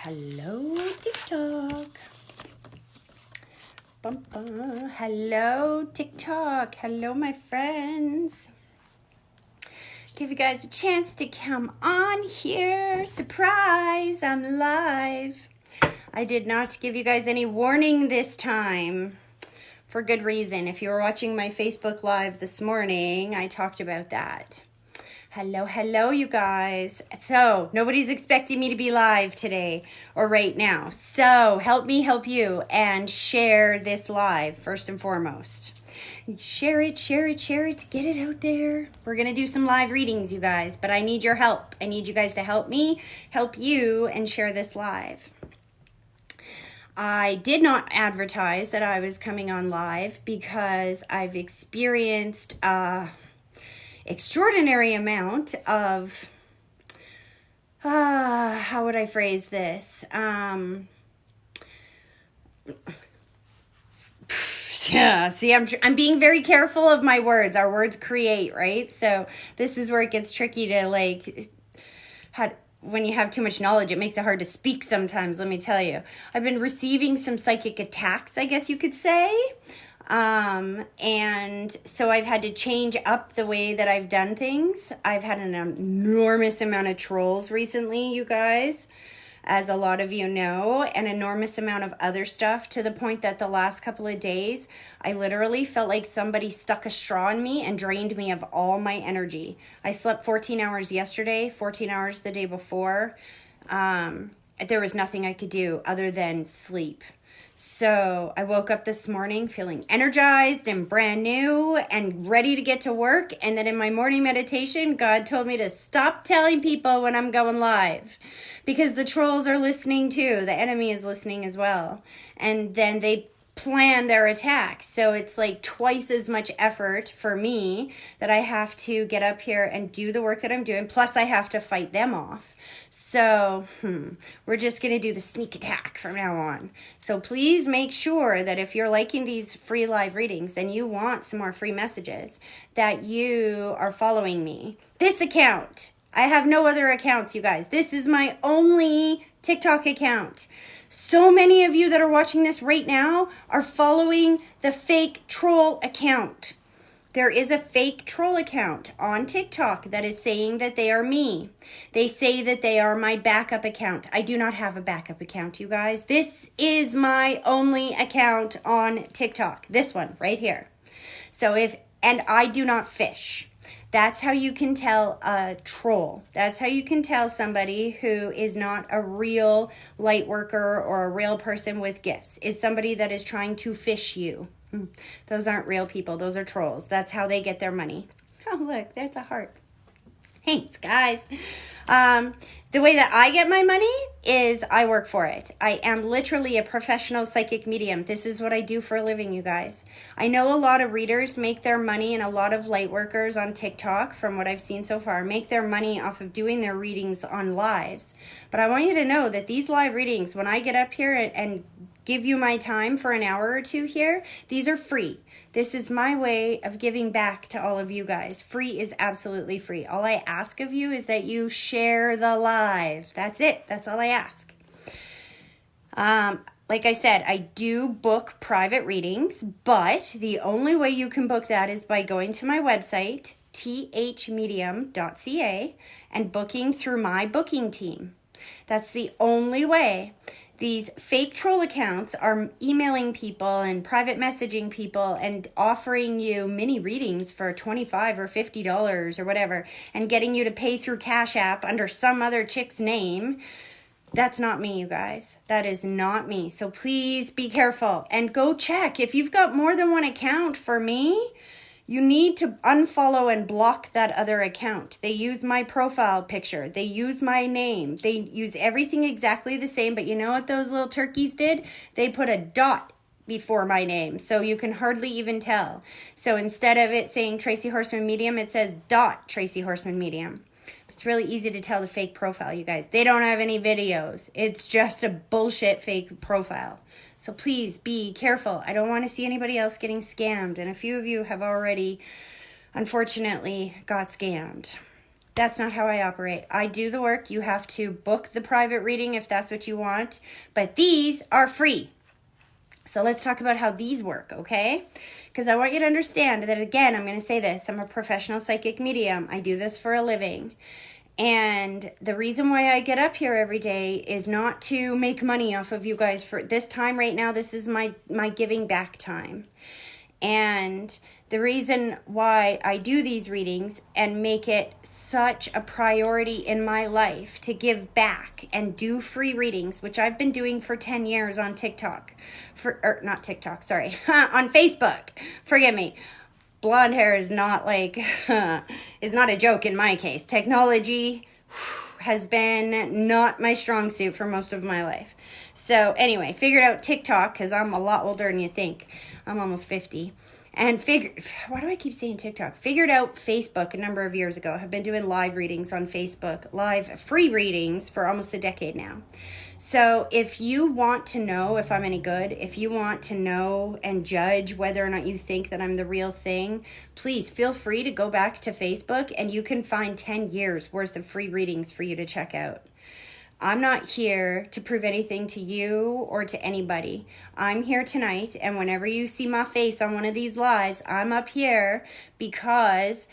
Hello, TikTok. Bum, bum. Hello, TikTok. Hello, my friends. Give you guys a chance to come on here. Surprise, I'm live. I did not give you guys any warning this time. For good reason. If you were watching my Facebook Live this morning, I talked about that. Hello, you guys. So, nobody's expecting me to be live today or right now. So, help me help you and share this live first and foremost. Share it. Get it out there. We're going to do some live readings, you guys, but I need your help. I need you guys to help me, help you, and share this live. I did not advertise that I was coming on live because I've experienced extraordinary amount of how would I phrase this? Yeah, see, I'm being very careful of my words. Our words create, right? So this is where it gets tricky to when you have too much knowledge, it makes it hard to speak sometimes, let me tell you. I've been receiving some psychic attacks, I guess you could say. And so I've had to change up the way that I've done things. I've had an enormous amount of trolls recently, you guys, as a lot of you know, an enormous amount of other stuff, to the point that the last couple of days, I literally felt like somebody stuck a straw in me and drained me of all my energy. I slept 14 hours yesterday, 14 hours the day before. There was nothing I could do other than sleep. So I woke up this morning feeling energized and brand new and ready to get to work. And then in my morning meditation, God told me to stop telling people when I'm going live, because the trolls are listening too. The enemy is listening as well. And then they plan their attacks. So it's like twice as much effort for me that I have to get up here and do the work that I'm doing. Plus I have to fight them off. So we're just going to do the sneak attack from now on. So please make sure that if you're liking these free live readings and you want some more free messages, that you are following me. This account, I have no other accounts, you guys. This is my only TikTok account. So many of you that are watching this right now are following the fake troll account. There is a fake troll account on TikTok that is saying that they are me. They say that they are my backup account. I do not have a backup account, you guys. This is my only account on TikTok. This one right here. And I do not fish. That's how you can tell a troll. That's how you can tell somebody who is not a real light worker or a real person with gifts, is somebody that is trying to fish you. Those aren't real people. Those are trolls. That's how they get their money. Oh, look, there's a heart. Thanks, guys. The way that I get my money is I work for it. I am literally a professional psychic medium. This is what I do for a living, you guys. I know a lot of readers make their money, and a lot of light workers on TikTok, from what I've seen so far, make their money off of doing their readings on lives. But I want you to know that these live readings, when I get up here and give you my time for an hour or two here, these are free. This is my way of giving back to all of you guys. Free is absolutely free. All I ask of you is that you share the live. That's it. That's all I ask. Like I said, I do book private readings, but the only way you can book that is by going to my website, THMedium.ca, and booking through my booking team. That's the only way. These fake troll accounts are emailing people and private messaging people and offering you mini readings for $25 or $50 or whatever, and getting you to pay through Cash App under some other chick's name. That's not me, you guys. That is not me. So please be careful and go check. If you've got more than one account for me, you need to unfollow and block that other account. They use my profile picture. They use my name. They use everything exactly the same. But you know what those little turkeys did? They put a dot before my name, so you can hardly even tell. So instead of it saying Tracy Horseman Medium, it says Tracy Horseman Medium. It's really easy to tell the fake profile, you guys. They don't have any videos. It's just a bullshit fake profile. So please be careful. I don't want to see anybody else getting scammed. And a few of you have already, unfortunately, got scammed. That's not how I operate. I do the work. You have to book the private reading if that's what you want. But these are free. So let's talk about how these work, okay? Because I want you to understand that, again, I'm going to say this. I'm a professional psychic medium. I do this for a living. And the reason why I get up here every day is not to make money off of you guys. For this time right now, this is my giving back time. And the reason why I do these readings and make it such a priority in my life to give back and do free readings, which I've been doing for 10 years on TikTok, not TikTok, sorry, on Facebook. Forgive me. Blonde hair is not is not a joke in my case. Technology has been not my strong suit for most of my life. So anyway, figured out TikTok because I'm a lot older than you think. I'm almost 50. And why do I keep saying TikTok? Figured out Facebook a number of years ago. Have been doing live readings on Facebook, live free readings for almost a decade now. So if you want to know if I'm any good, if you want to know and judge whether or not you think that I'm the real thing, please feel free to go back to Facebook and you can find 10 years worth of free readings for you to check out. I'm not here to prove anything to you or to anybody. I'm here tonight, and whenever you see my face on one of these lives, I'm up here because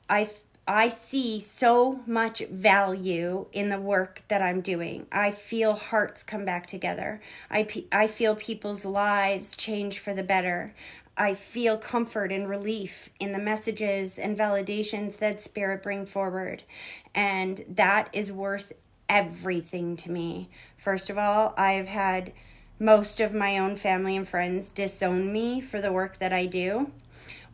I see so much value in the work that I'm doing. I feel hearts come back together. I feel people's lives change for the better. I feel comfort and relief in the messages and validations that Spirit bring forward. And that is worth everything to me. First of all, I've had most of my own family and friends disown me for the work that I do.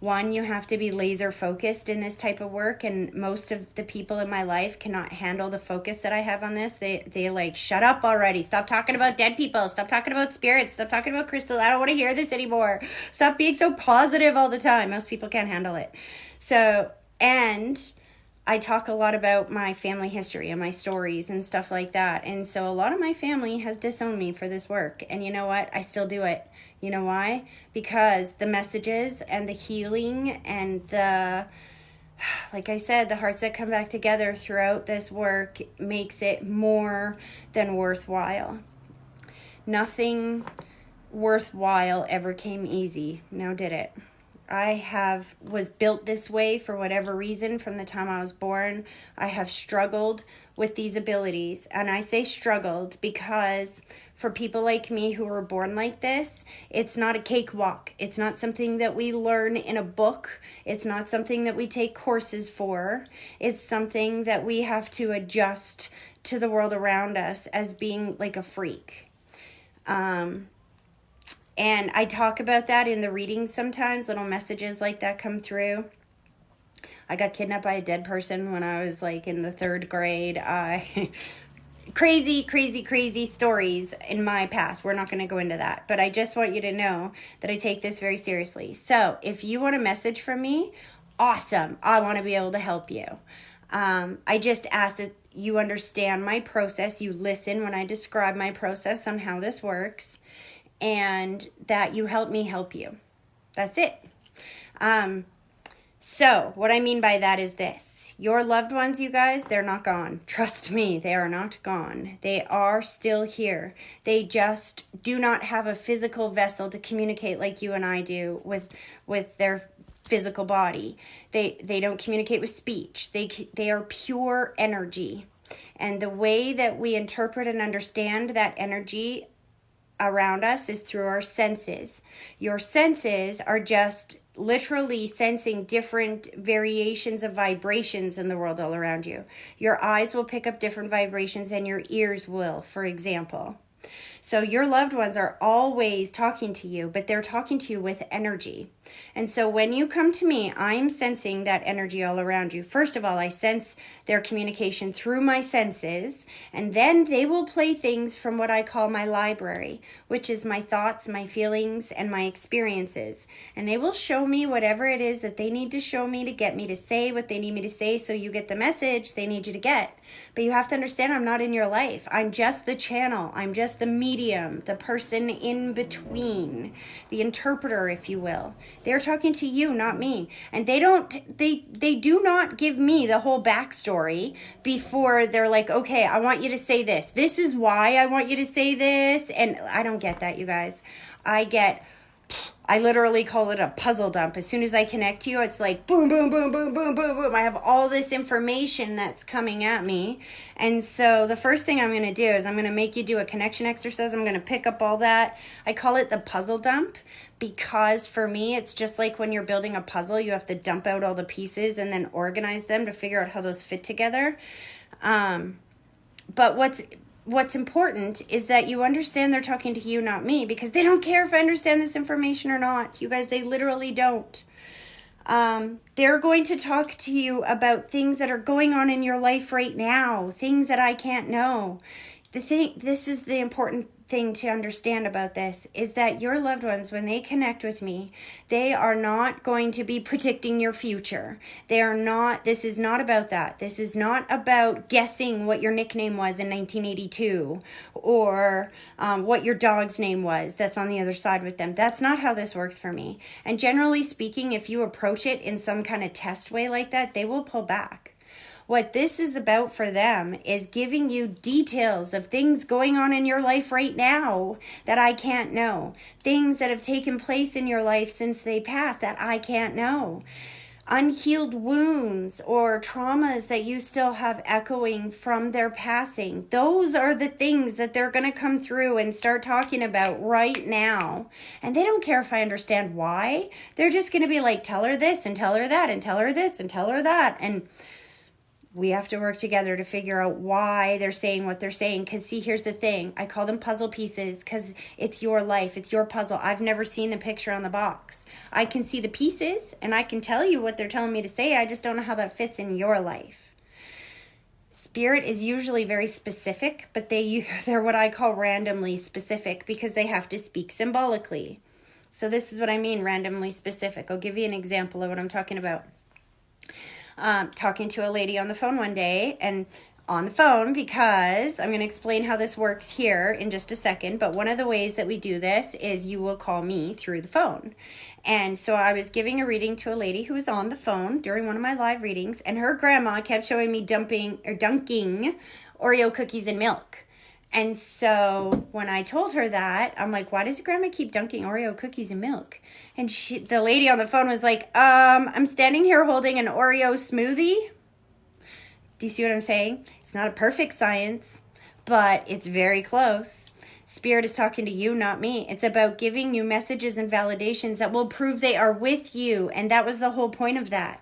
One, you have to be laser focused in this type of work, and most of the people in my life cannot handle the focus that I have on this. They like, shut up already. Stop talking about dead people. Stop talking about spirits. Stop talking about crystals. I don't want to hear this anymore. Stop being so positive all the time. Most people can't handle it. So, and I talk a lot about my family history and my stories and stuff like that. And so a lot of my family has disowned me for this work. And you know what? I still do it. You know why? Because the messages and the healing and the, like I said, the hearts that come back together throughout this work makes it more than worthwhile. Nothing worthwhile ever came easy. Now did it? I was built this way for whatever reason from the time I was born. I have struggled with these abilities. And I say struggled because for people like me who were born like this, it's not a cakewalk. It's not something that we learn in a book. It's not something that we take courses for. It's something that we have to adjust to the world around us as being like a freak. And I talk about that in the readings sometimes. Little messages like that come through. I got kidnapped by a dead person when I was like in the 3rd grade. Crazy stories in my past. We're not going to go into that. But I just want you to know that I take this very seriously. So if you want a message from me, awesome. I want to be able to help you. I just ask that you understand my process. You listen when I describe my process on how this works. And that you help me help you. That's it. So what I mean by that is this. Your loved ones, you guys, they're not gone. Trust me, they are not gone. They are still here. They just do not have a physical vessel to communicate like you and I do with their physical body. They don't communicate with speech. They are pure energy. And the way that we interpret and understand that energy around us is through our senses. Your senses are just literally sensing different variations of vibrations in the world all around you. Your eyes will pick up different vibrations and your ears will, for example. So your loved ones are always talking to you, but they're talking to you with energy. And so when you come to me, I'm sensing that energy all around you. First of all, I sense their communication through my senses, and then they will play things from what I call my library, which is my thoughts, my feelings, and my experiences. And they will show me whatever it is that they need to show me to get me to say what they need me to say so you get the message they need you to get. But you have to understand I'm not in your life. I'm just the channel. I'm just the medium medium, the person in between, the interpreter, if you will. They're talking to you, not me. And they do not give me the whole backstory before they're like, okay, I want you to say this. This is why I want you to say this. And I don't get that, you guys. I literally call it a puzzle dump. As soon as I connect to you, it's like boom, boom, boom, boom, boom, boom, boom. I have all this information that's coming at me. And so the first thing I'm going to do is I'm going to make you do a connection exercise. I'm going to pick up all that. I call it the puzzle dump because for me, it's just like when you're building a puzzle, you have to dump out all the pieces and then organize them to figure out how those fit together. But what's important is that you understand they're talking to you, not me, because they don't care if I understand this information or not. You guys, they literally don't. They're going to talk to you about things that are going on in your life right now, things that I can't know. This is the important thing to understand about this, is that your loved ones, when they connect with me, they are not going to be predicting your future. This is not about that. This is not about guessing what your nickname was in 1982 or what your dog's name was that's on the other side with them. That's not how this works for me. And generally speaking, if you approach it in some kind of test way like that, they will pull back. What this is about for them is giving you details of things going on in your life right now that I can't know. Things that have taken place in your life since they passed that I can't know. Unhealed wounds or traumas that you still have echoing from their passing. Those are the things that they're going to come through and start talking about right now. And they don't care if I understand why. They're just going to be like, tell her this and tell her that and tell her this and tell her that. And we have to work together to figure out why they're saying what they're saying. Because see, here's the thing. I call them puzzle pieces because it's your life. It's your puzzle. I've never seen the picture on the box. I can see the pieces and I can tell you what they're telling me to say. I just don't know how that fits in your life. Spirit is usually very specific, but they're what I call randomly specific because they have to speak symbolically. So this is what I mean, randomly specific. I'll give you an example of what I'm talking about. Talking to a lady on the phone one day, and on the phone because I'm going to explain how this works here in just a second. But one of the ways that we do this is you will call me through the phone. And so I was giving a reading to a lady who was on the phone during one of my live readings, and her grandma kept showing me dunking Oreo cookies in milk. And so when I told her that, I'm like, why does your grandma keep dunking Oreo cookies in milk? And the lady on the phone was like, I'm standing here holding an Oreo smoothie. Do you see what I'm saying? It's not a perfect science, but it's very close. Spirit is talking to you, not me. It's about giving you messages and validations that will prove they are with you. And that was the whole point of that.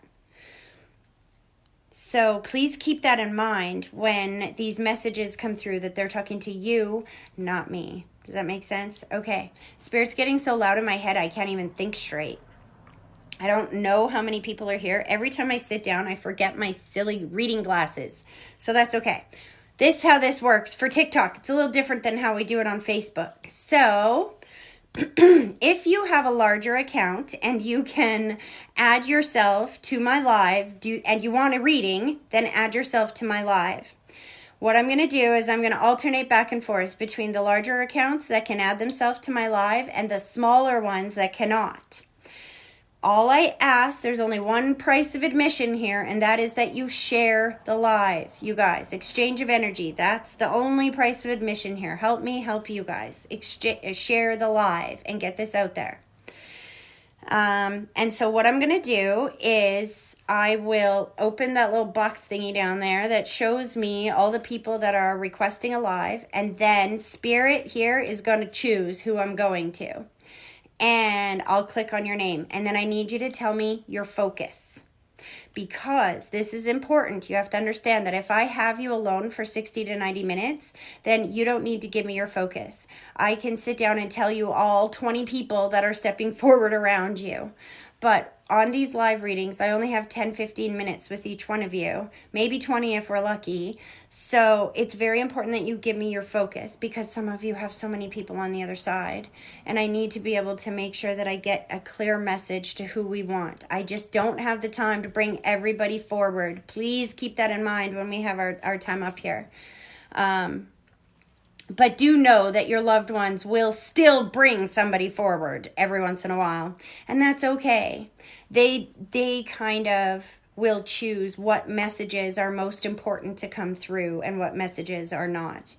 So please keep that in mind when these messages come through, that they're talking to you, not me. Does that make sense? Okay. Spirit's getting so loud in my head, I can't even think straight. I don't know how many people are here. Every time I sit down, I forget my silly reading glasses. So that's okay. This is how this works for TikTok. It's a little different than how we do it on Facebook. So if you have a larger account and you can add yourself to my live, and you want a reading, then add yourself to my live. What I'm going to do is I'm going to alternate back and forth between the larger accounts that can add themselves to my live and the smaller ones that cannot. All I ask, there's only one price of admission here, and that is that you share the live, you guys. Exchange of energy. That's the only price of admission here. Help me help you guys. Share the live and get this out there. And so what I'm going to do is I will open that little box thingy down there that shows me all the people that are requesting a live, and then Spirit here is going to choose who I'm going to. And I'll click on your name. And then I need you to tell me your focus. Because this is important. You have to understand that if I have you alone for 60 to 90 minutes, then you don't need to give me your focus. I can sit down and tell you all 20 people that are stepping forward around you. But on these live readings, I only have 10-15 minutes with each one of you. Maybe 20 if we're lucky. So it's very important that you give me your focus, because some of you have so many people on the other side. And I need to be able to make sure that I get a clear message to who we want. I just don't have the time to bring everybody forward. Please keep that in mind when we have our time up here. But do know that your loved ones will still bring somebody forward every once in a while. And that's okay. They kind of will choose what messages are most important to come through and what messages are not.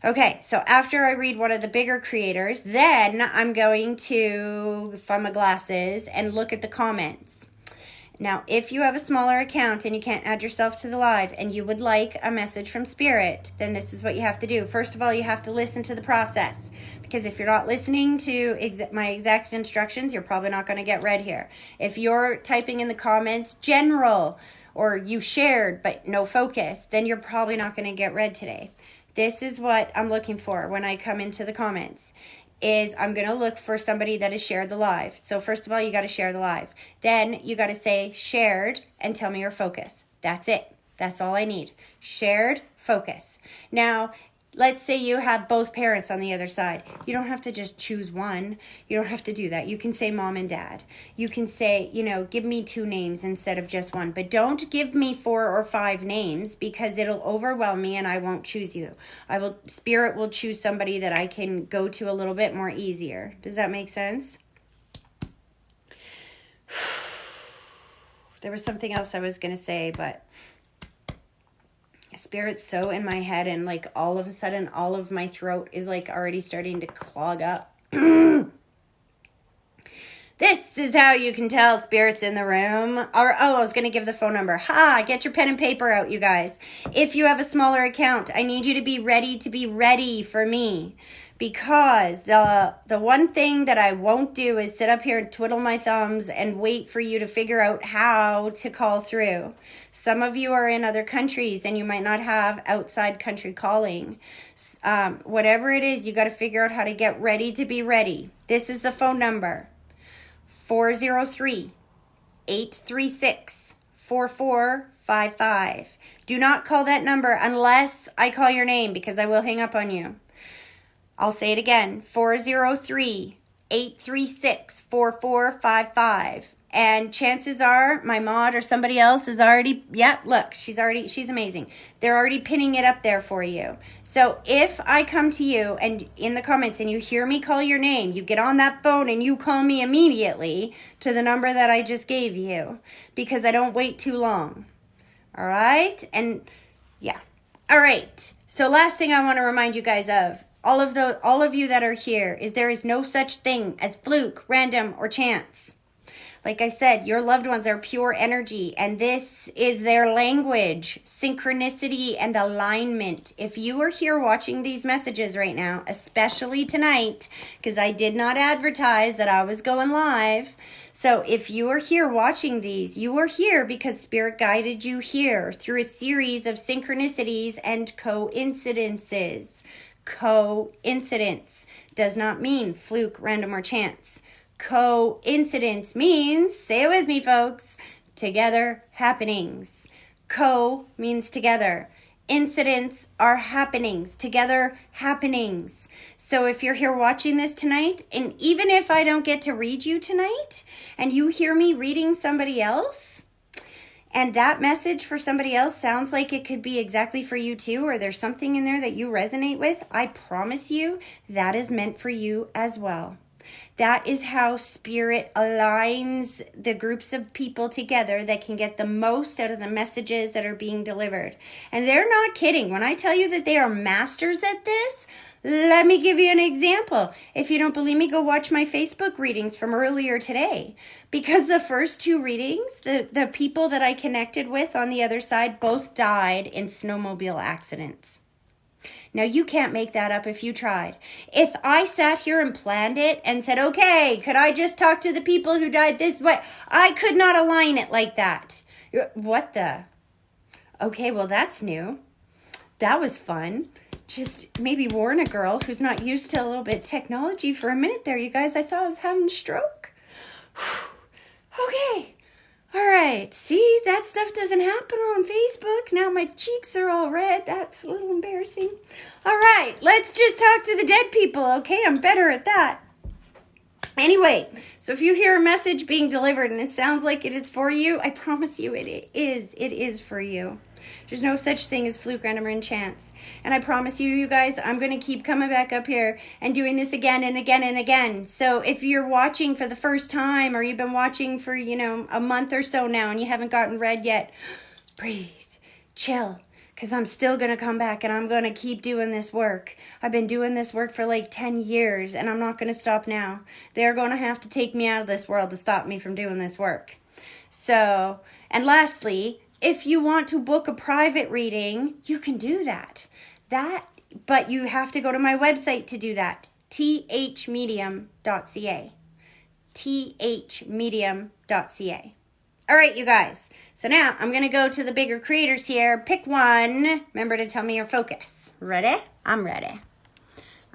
Okay, so after I read one of the bigger creators, then I'm going to find my glasses and look at the comments. Now, if you have a smaller account and you can't add yourself to the live and you would like a message from Spirit, then this is what you have to do. First of all, you have to listen to the process, because if you're not listening to my exact instructions, you're probably not going to get read here. If you're typing in the comments general, or you shared but no focus, then you're probably not going to get read today. This is what I'm looking for when I come into the comments. Is I'm going to look for somebody that has shared the live. So first of all, you got to share the live. Then you got to say shared and tell me your focus. That's it. That's all I need. Shared, focus. Now, let's say you have both parents on the other side. You don't have to just choose one. You don't have to do that. You can say mom and dad. You can say, give me 2 names instead of just one. But don't give me 4 or 5 names, because it'll overwhelm me and I won't choose you. Spirit will choose somebody that I can go to a little bit more easier. Does that make sense? There was something else I was going to say, but Spirit's so in my head, and like all of a sudden all of my throat is like already starting to clog up. This is how you can tell Spirit's in the room. I was going to give the phone number. Get your pen and paper out, you guys. If you have a smaller account, I need you to be ready for me. Because the one thing that I won't do is sit up here and twiddle my thumbs and wait for you to figure out how to call through. Some of you are in other countries and you might not have outside country calling. Whatever it is, you got to figure out how to get ready to be ready. This is the phone number. 403-836-4455. Do not call that number unless I call your name, because I will hang up on you. I'll say it again, 403-836-4455. And chances are my mod or somebody else is already, look, she's amazing. They're already pinning it up there for you. So if I come to you and in the comments and you hear me call your name, you get on that phone and you call me immediately to the number that I just gave you, because I don't wait too long. All right? And yeah. All right. So last thing I want to remind you guys of, all of you that are here, is there is no such thing as fluke, random, or chance. Like I said, your loved ones are pure energy, and this is their language, synchronicity and alignment. If you are here watching these messages right now, especially tonight, because I did not advertise that I was going live. So if you are here watching these, you are here because Spirit guided you here through a series of synchronicities and coincidences. Coincidence does not mean fluke, random, or chance. Coincidence means, say it with me folks, together happenings. Co means together. Incidents are happenings, together happenings. So if you're here watching this tonight, and even if I don't get to read you tonight, and you hear me reading somebody else, and that message for somebody else sounds like it could be exactly for you too, or there's something in there that you resonate with, I promise you that is meant for you as well. That is how Spirit aligns the groups of people together that can get the most out of the messages that are being delivered. And they're not kidding. When I tell you that they are masters at this, let me give you an example. If you don't believe me, go watch my Facebook readings from earlier today. Because the first 2 readings, the people that I connected with on the other side both died in snowmobile accidents. Now, you can't make that up if you tried. If I sat here and planned it and said, okay, could I just talk to the people who died this way? I could not align it like that. What the? Okay, well, that's new. That was fun. Just maybe warn a girl who's not used to a little bit of technology for a minute there, you guys. I thought I was having a stroke. Okay. All right, see, that stuff doesn't happen on Facebook. Now my cheeks are all red. That's a little embarrassing. All right, let's just talk to the dead people, okay? I'm better at that. Anyway, so if you hear a message being delivered and it sounds like it is for you, I promise you it is. It is for you. There's no such thing as fluke, random, and chance. And I promise you, you guys, I'm going to keep coming back up here and doing this again and again and again. So if you're watching for the first time or you've been watching for, a month or so now and you haven't gotten read yet, breathe, chill, because I'm still going to come back and I'm going to keep doing this work. I've been doing this work for like 10 years and I'm not going to stop now. They're going to have to take me out of this world to stop me from doing this work. So, and lastly, if you want to book a private reading, you can do that. But you have to go to my website to do that. THMedium.ca. THMedium.ca. All right, you guys. So now I'm going to go to the bigger creators here. Pick one. Remember to tell me your focus. Ready? I'm ready.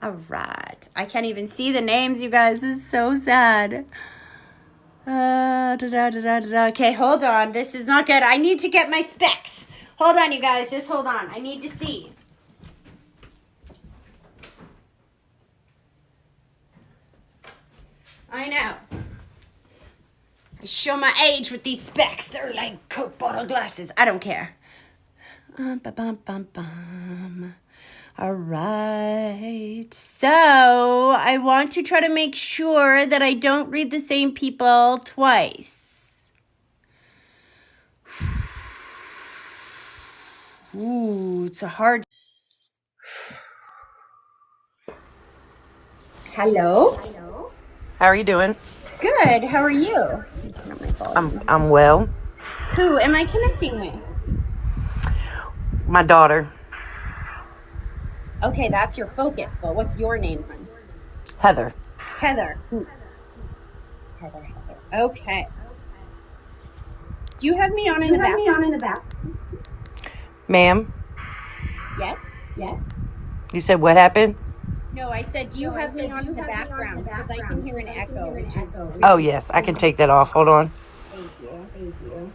All right. I can't even see the names, you guys. This is so sad. Okay, hold on. This is not good. I need to get my specs. Hold on, you guys. Just hold on. I need to see. I know. I show my age with these specs. They're like Coke bottle glasses. I don't care. All right. So I want to try to make sure that I don't read the same people twice. Ooh, it's a hard. Hello. How are you doing? Good. How are you? I'm well. Who am I connecting with? My daughter, Okay, that's your focus, but what's your name, hon? Heather. Heather. Heather. Okay. Do you have me on in the back? Ma'am, Yes. you said what happened? No, I said, do you have me on in the background? Because I can hear an echo, which is really... Oh, yes, I can take that off. Hold on. Thank you.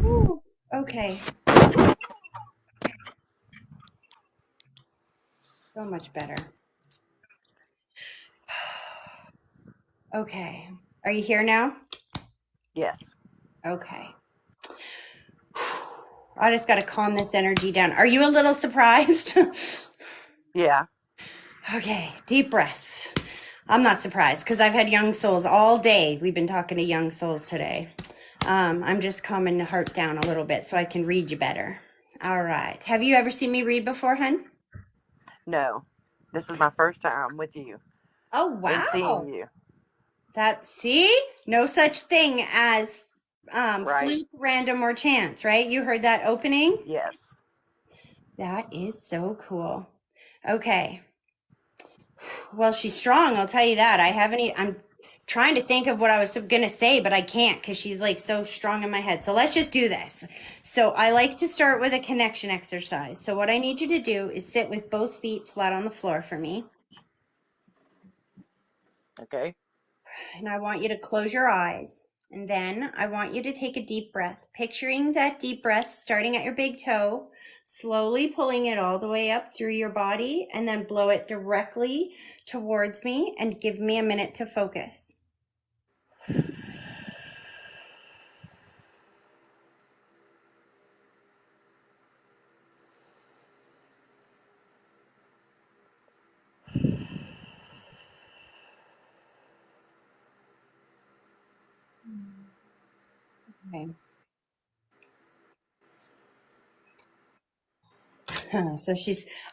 Whew. Okay. So much better. Okay. Are you here now? Yes. Okay. I just got to calm this energy down. Are you a little surprised? Yeah. Okay, deep breaths. I'm not surprised because I've had young souls all day. We've been talking to young souls today. I'm just calming the heart down a little bit so I can read you better. All right. Have you ever seen me read before, hun? No. This is my first time with you Oh, and seeing wow. you. See? No such thing as Right? fluke, random, or chance, right? You heard that opening? Yes. That is so cool. Okay. Well, she's strong, I'll tell you that. I'm trying to think of what I was going to say, but I can't because she's like so strong in my head. So let's just do this. So I like to start with a connection exercise. So what I need you to do is sit with both feet flat on the floor for me. Okay. And I want you to close your eyes. And then I want you to take a deep breath, picturing that deep breath starting at your big toe, slowly pulling it all the way up through your body, and then blow it directly towards me and give me a minute to focus. Okay. So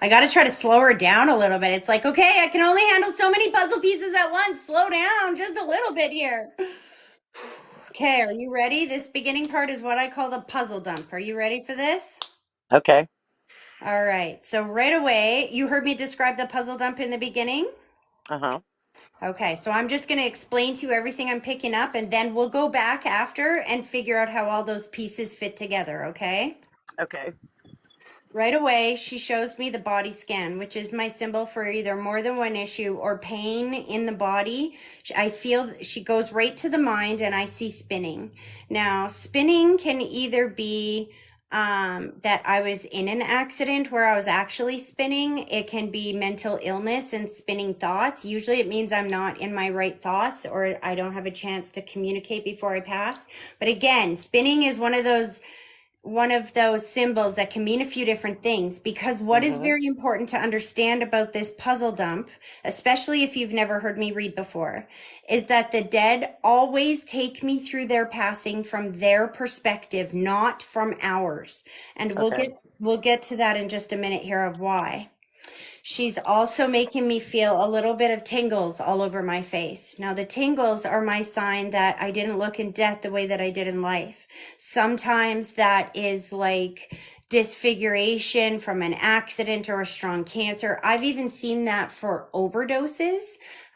I got to try to slow her down a little bit. It's like, okay, I can only handle so many puzzle pieces at once. Slow down just a little bit here. Okay, are you ready? This beginning part is what I call the puzzle dump. Are you ready for this? Okay. All right. So right away, you heard me describe the puzzle dump in the beginning. Uh-huh. Okay, so I'm just going to explain to you everything I'm picking up, and then we'll go back after and figure out how all those pieces fit together, okay? Okay. Right away, she shows me the body scan, which is my symbol for either more than one issue or pain in the body. I feel she goes right to the mind and I see spinning. Now, spinning can either be that I was in an accident where I was actually spinning. It can be mental illness and spinning thoughts. Usually it means I'm not in my right thoughts or I don't have a chance to communicate before I pass. But again, spinning is one of those symbols that can mean a few different things, because what is Mm-hmm. very important to understand about this puzzle dump, especially if you've never heard me read before, is that the dead always take me through their passing from their perspective, not from ours. And we'll Okay. get we'll get to that in just a minute here of why. She's also making me feel a little bit of tingles all over my face. Now, the tingles are my sign that I didn't look in death the way that I did in life. Sometimes that is like disfiguration from an accident or a strong cancer. I've even seen that for overdoses,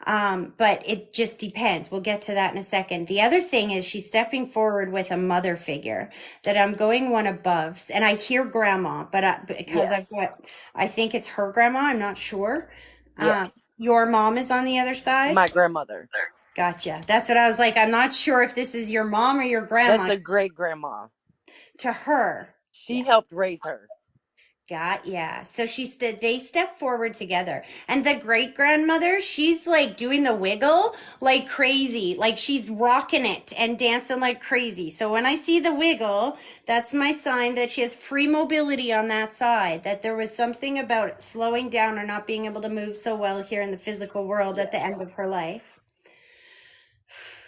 but it just depends. We'll get to that in a second. The other thing is she's stepping forward with a mother figure that I'm going one above, and I hear grandma, but because I've Yes. got, I think it's her grandma. I'm not sure. Yes. Your mom is on the other side. My grandmother. Gotcha. That's what I was like. I'm not sure if this is your mom or your That's grandma. a great grandma. To her. She helped raise her. Got yeah. So they step forward together. And the great grandmother, she's like doing the wiggle like crazy. Like she's rocking it and dancing like crazy. So when I see the wiggle, that's my sign that she has free mobility on that side. That there was something about slowing down or not being able to move so well here in the physical world at the Yes. end of her life.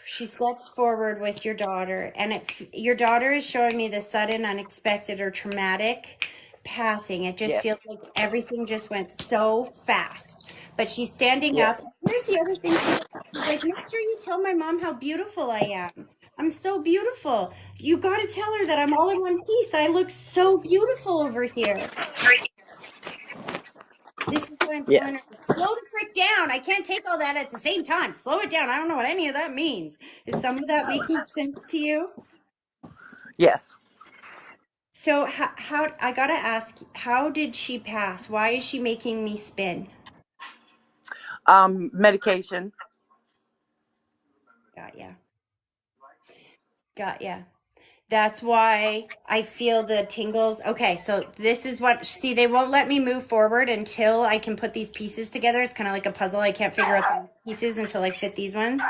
She steps forward with your daughter, and your daughter is showing me the sudden, unexpected, or traumatic passing. It just feels Yes. like everything just went so fast. But she's standing up. Yes. Here's the other thing. She's like, make sure you tell my mom how beautiful I am. I'm so beautiful. You got to tell her that I'm all in one piece. I look so beautiful over here. This is what I'm telling Yes. her. Slow the frick down. I can't take all that at the same time. Slow it down. I don't know what any of that means. Is some of that making sense to you? Yes. So how I gotta ask, how did she pass? Why is she making me spin? Medication. Got ya. Got ya. That's why I feel the tingles. Okay, so this is what, see, they won't let me move forward until I can put these pieces together. It's kind of like a puzzle. I can't figure out the pieces until I fit these ones.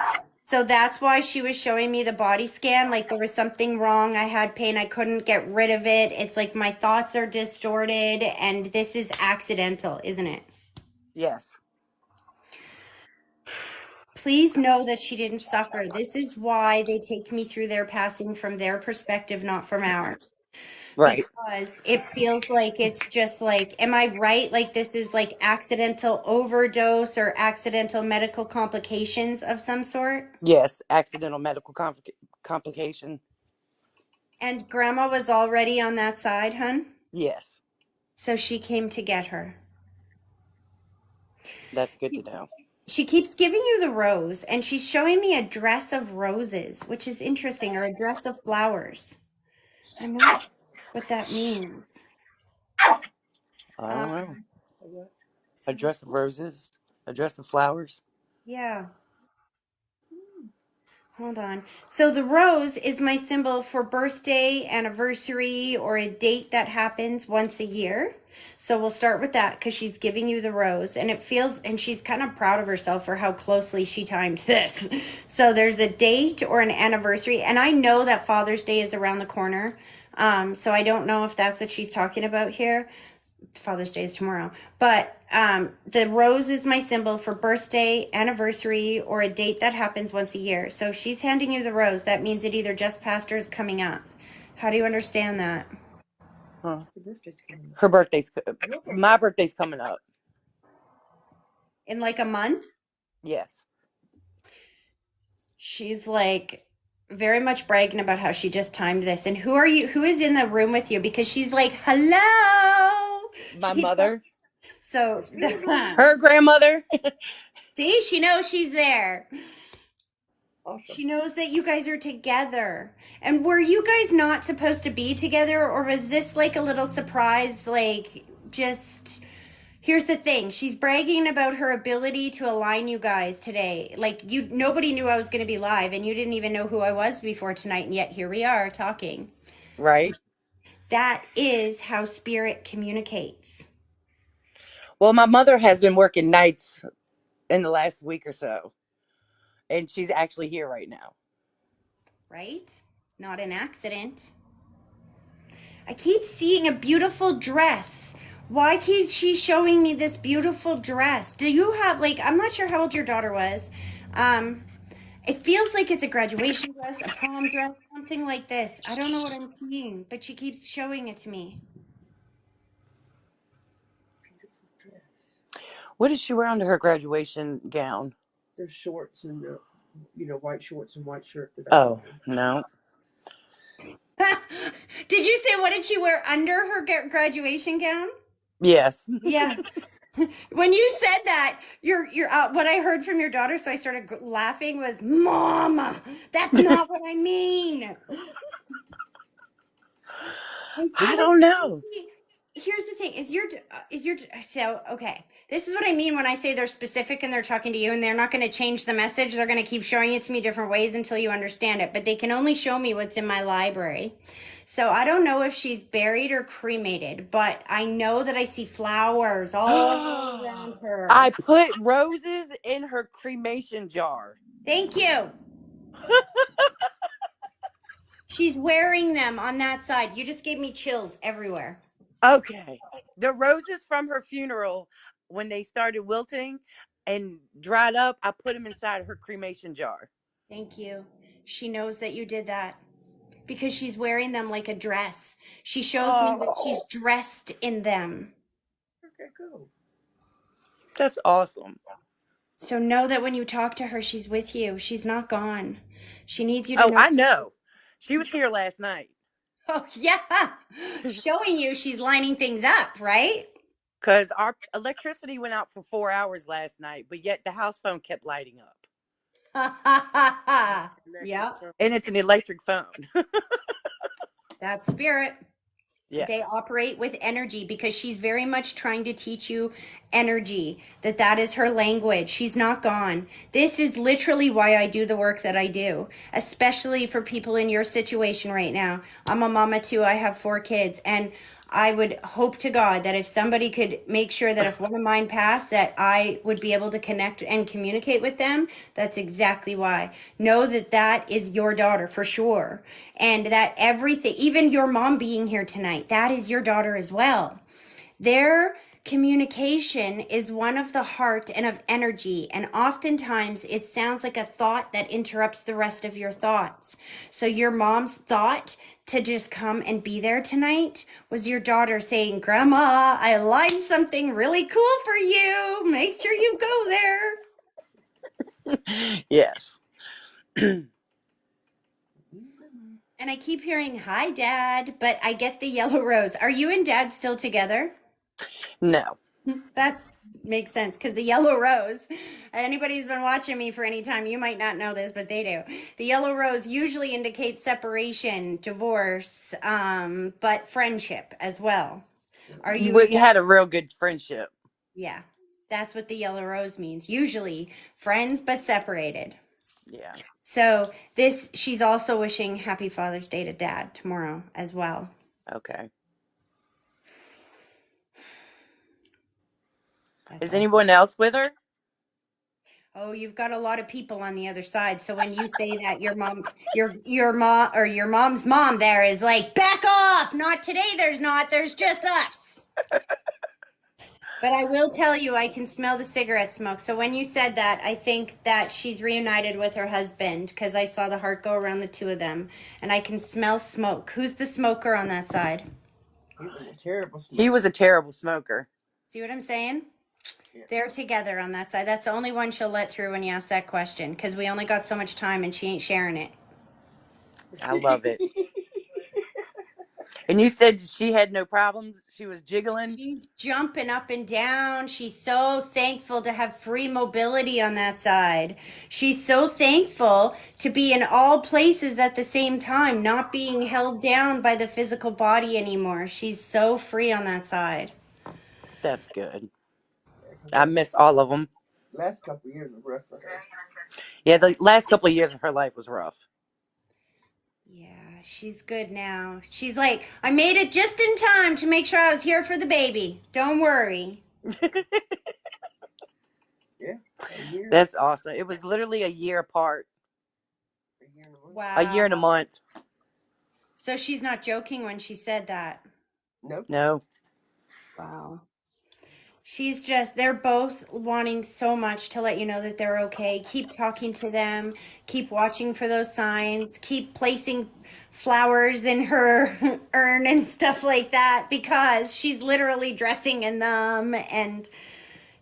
So that's why she was showing me the body scan. Like there was something wrong. I had pain. I couldn't get rid of it. It's like my thoughts are distorted, and this is accidental, isn't it? Yes. Please know that she didn't suffer. This is why they take me through their passing from their perspective, not from ours. Right. Because it feels like it's just like, am I right? Like this is like accidental overdose or accidental medical complications of some sort. Yes. Accidental medical complication. And grandma was already on that side, hun. Yes. So she came to get her. That's good to know. She keeps giving you the rose, and she's showing me a dress of roses, which is interesting, or a dress of flowers. I'm not sure what that means. I don't know. Um, A dress of roses. A dress of flowers. yeah. Hold on. So the rose is my symbol for birthday, anniversary, or a date that happens once a year. So we'll start with that because she's giving you the rose, and it feels, and she's kind of proud of herself for how closely she timed this. So there's a date or an anniversary, and I know that Father's Day is around the corner. So I don't know if that's what she's talking about here. Father's Day is tomorrow. But the rose is my symbol for birthday, anniversary, or a date that happens once a year. So if she's handing you the rose, that means it either just passed or is coming up. How do you understand that? Huh. Her birthday's. My birthday's coming up. In like a month? Yes. She's like very much bragging about how she just timed this. And who are you? Who is in the room with you? Because she's like, hello. She My keeps mother. so Her grandmother. see, she knows she's there. Awesome. She knows that you guys are together. And were you guys not supposed to be together, or was this like a little surprise? Like, just here's the thing. She's bragging about her ability to align you guys today. Like, nobody knew I was going to be live, and you didn't even know who I was before tonight, and yet here we are talking. Right. That is how spirit communicates. Well, my mother has been working nights in the last week or so, and she's actually here right now. Right? Not an accident. I keep seeing a beautiful dress. Why keeps she showing me this beautiful dress? Do you have, like, I'm not sure how old your daughter was. Um, it feels like it's a graduation dress, a prom dress, something like this. I don't know what I'm seeing, but she keeps showing it to me. What did she wear under her graduation gown? There's shorts and white shorts and white shirt that I Oh, wear. no. Did you say what did she wear under her graduation gown? Yes. Yeah. When you said that, you're what I heard from your daughter, so I started laughing was, "Mama, that's not what I mean." I I feel don't know. here's the thing: so okay. This is what I mean when I say they're specific and they're talking to you, and they're not going to change the message. They're going to keep showing it to me different ways until you understand it. But they can only show me what's in my library. So I don't know if she's buried or cremated, but I know that I see flowers all around I her. put roses in her cremation jar. Thank you. She's wearing them on that side. You just gave me chills everywhere. Okay. The roses from her funeral, when they started wilting and dried up, I put them inside her cremation jar. Thank you. She knows that you did that because she's wearing them like a dress. She shows me that she's Oh, dressed in them. Okay, go. that's awesome. So know that when you talk to her, she's with you. She's not gone. She needs you to Oh, know. I know. She was here last night Oh, yeah. Showing you she's lining things up, right? because our electricity went out for 4 hours last night, but yet the house phone kept lighting up. Electric Yeah, phone. And it's an electric phone. that's spirit. They Yes. operate with energy because she's very much trying to teach you energy, that is her language. She's not gone. This is literally why I do the work that I do, especially for people in your situation right now. I'm a mama too. I have 4 kids, and I would hope to God that if somebody could make sure that if one of mine passed, that I would be able to connect and communicate with them. That's exactly why. Know that that is your daughter for sure. And that everything, even your mom being here tonight, that is your daughter as well. Their communication is one of the heart and of energy, and oftentimes it sounds like a thought that interrupts the rest of your thoughts. So your mom's thought to just come and be there tonight was your daughter saying, "Grandma, I lined something really cool for you. Make sure you go there." Yes. And I keep hearing, "Hi, Dad," but I get the yellow rose. Are you and Dad still together? No. That's makes sense because the yellow rose, anybody who's been watching me for any time, you might not know this, but they do. The yellow rose usually indicates separation, divorce, but friendship as well. Are you and We Dad? had a real good friendship. Yeah, that's what the yellow rose means. Usually friends, but separated. Yeah. So this, she's also wishing Happy Father's Day to Dad tomorrow as well. Okay. That's Is all. anyone else with her? Oh, you've got a lot of people on the other side. So when you say that your mom or your mom's mom there is like, back off. Not today, there's not. There's just us. But I will tell you, I can smell the cigarette smoke. So when you said that, I think that she's reunited with her husband because I saw the heart go around the two of them. And I can smell smoke. Who's the smoker on that side? He was a terrible He smoker. was a terrible smoker. See what I'm saying? Yeah. They're together on that side. That's the only one she'll let through when you ask that question because we only got so much time and she ain't sharing it. I love it. And you said she had no problems. She was jiggling. She's jumping up and down. She's so thankful to have free mobility on that side. She's so thankful to be in all places at the same time, not being held down by the physical body anymore. She's so free on that side. That's good. Yeah, 'cause I that miss all of them. last couple of years was rough for her. Yeah, the last couple of years of her life was rough. Yeah, she's good now. She's like, I made it just in time to make sure I was here for the baby. Don't worry. Yeah, a year, That's awesome. It was literally a year apart. a year and a month. A year Wow. and a month. So she's not joking when she said that. Nope. No. Wow. She's just, they're both wanting so much to let you know that they're okay. Keep talking to them, keep watching for those signs, keep placing flowers in her urn and stuff like that because she's literally dressing in them and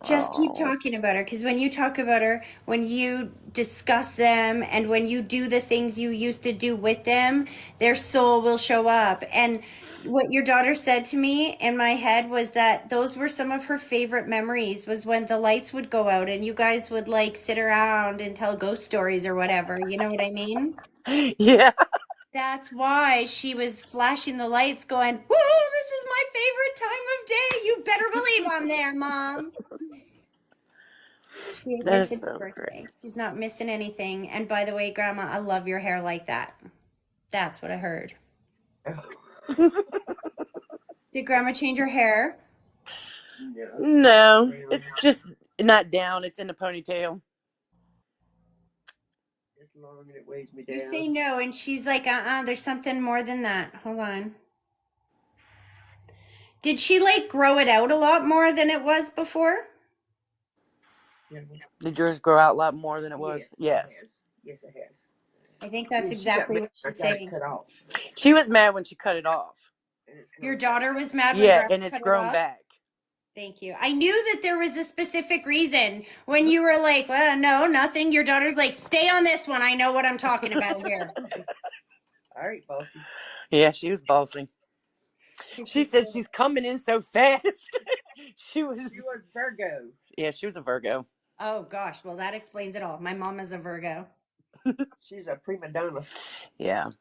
just keep Oh. talking about her because when you talk about her, when you discuss them, and when you do the things you used to do with them, their soul will show up. And what your daughter said to me in my head was that those were some of her favorite memories was when the lights would go out and you guys would like sit around and tell ghost stories or whatever. You know what I mean? Yeah. That's why she was flashing the lights going, woo, this is my favorite time of day. You better believe I'm there, Mom. She That is visited so her great. birthday. She's not missing anything. And by the way, Grandma, I love your hair like that. That's what I heard. Did Grandma change her hair? No, No, brown. it's just not down. It's in the ponytail. It's long and it weighs me You down. say no, and she's like, there's something more than that. Hold on. Did she like grow it out a lot more than it was before? Yeah. Did yours grow out a lot more than it was? Yes, it Yes. has. Yes, it has. I think that's Yeah, she got exactly mad what when she's I got it saying. cut off, She was mad when she cut it off. and it's Your grown back. daughter was mad when Yeah, Grandma and it's cut it grown off? back. Thank you. I knew that there was a specific reason when you were like, well, no, nothing. Your daughter's like, stay on this one. I know what I'm talking about here. All right, bossy. Yeah, she was bossy. 'Cause She she's said little. she's coming in so fast. she was. She was Virgo. Yeah, she was a Virgo. Oh gosh, well that explains it all. My mom is a Virgo. She's a prima donna. Yeah.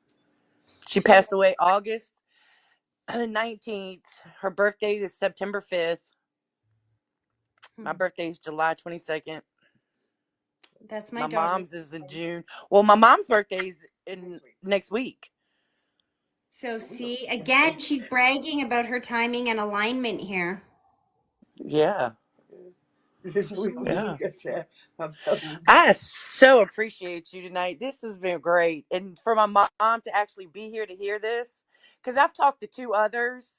She She passed away August 19th. Her birthday is September 5th. My birthday is July 22nd. That's my My daughter's mom's is in birthday. June. Well, my mom's birthday is in next week. So We don't see, have to. again, she's bragging about her timing and alignment here. Yeah. We will Yeah. discuss that about. I so appreciate you tonight. This has been great. And for my mom to actually be here to hear this, because I've talked to two others.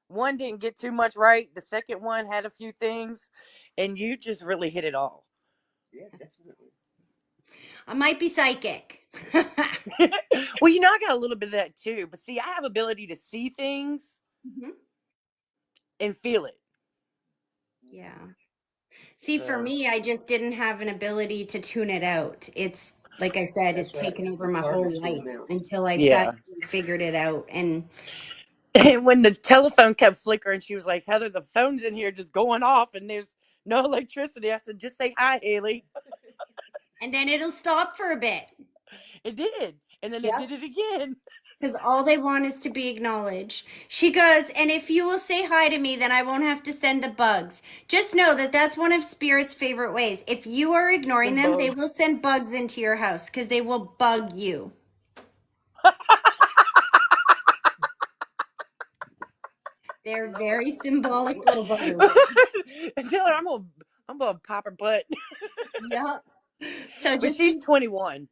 One didn't get too much right. The second one had a few things. And you just really hit it all. Yeah, definitely. I might be psychic. Well, I got a little bit of that too. But see, I have ability to see things Mhm. and feel it. Yeah. See, for So, me, I just didn't have an ability to tune it out. It's like I said, That's it's right. taken over It's my hard to whole tune life out. until I sat yeah. and figured it out. And And when the telephone kept flickering, she was like, Heather, the phone's in here just going off and there's no electricity. I said, just say hi, Haley. then it'll stop for a bit. It did. And then it Yep. did it again. Because all they want is to be acknowledged. She goes, and if you will say hi to me, then I won't have to send the bugs. Just know that that's one of Spirit's favorite ways. If you are ignoring Them them, they bugs. will send bugs into your house because they will bug you. They're very symbolic little buggers. Tell her I'm gonna pop her butt. Yep. So But just she's be, 21.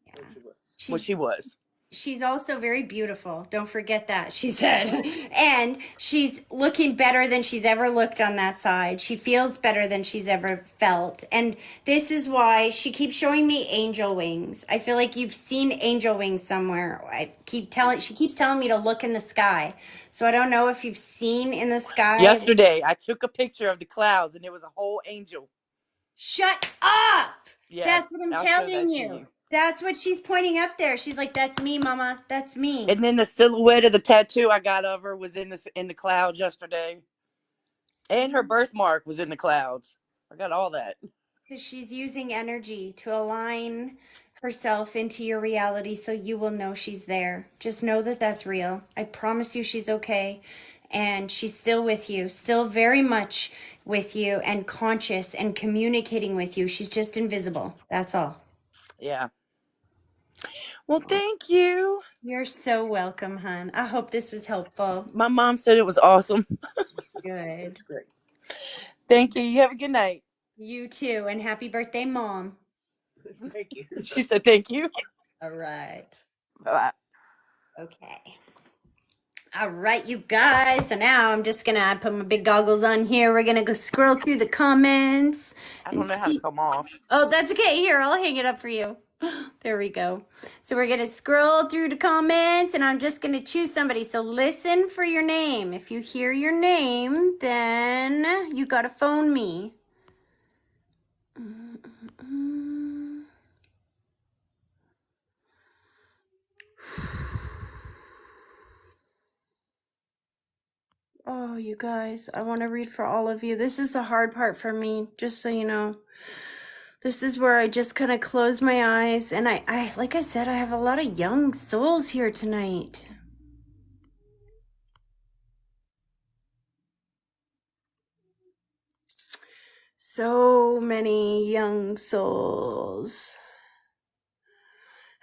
yeah. She was. Well, She's she was. she's also very beautiful. Don't forget that, she said. And she's looking better than she's ever looked on that side. She feels better than she's ever felt. And this is why she keeps showing me angel wings. I feel like you've seen angel wings somewhere. She keeps telling me to look in the sky. So I don't know if you've seen in the sky. Yesterday, I took a picture of the clouds and it was a whole angel. Shut up! Yes, That's what I'm I'll show telling that to you. you. That's what she's pointing up there. She's like, that's me, mama. That's me. And then the silhouette of the tattoo I got of her was in the clouds yesterday. And See? her birthmark was in the clouds. I got all that. Because she's using energy to align herself into your reality so you will know she's there. Just know that that's real. I promise you she's okay. And she's still with you, still very much with you and conscious and communicating with you. She's just invisible. That's all. Yeah. Well, thank you. You're so welcome, hon. I hope this was helpful. My mom said it was awesome. Good. That's great. Thank you. You have a good night. You too, and happy birthday, Mom. Thank you. She said thank you. All right. Bye. Okay. All right, you guys. So now I'm just gonna put my big goggles on here. We're gonna go scroll through the comments I and don't know how to see. come off. Oh, that's okay. Here, I'll hang it up for you. There we go. So we're gonna scroll through the comments, and I'm just gonna choose somebody. So listen for your name. If you hear your name, then you gotta phone me. Oh, you guys, I want to read for all of you. This is the hard part for me, just so you know. This is where I just kind of close my eyes, and I like I said, I have a lot of young souls here tonight. So many young souls.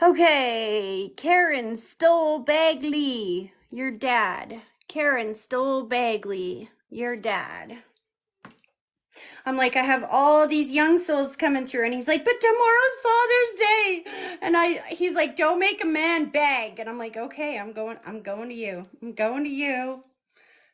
Okay, Karen Stoll Bagley, your dad. Karen Stoll Bagley, your dad. I'm like, I have all these young souls coming through, and he's like, but tomorrow's Father's Day, and he's like, don't make a man beg, and I'm like, okay, I'm going to you,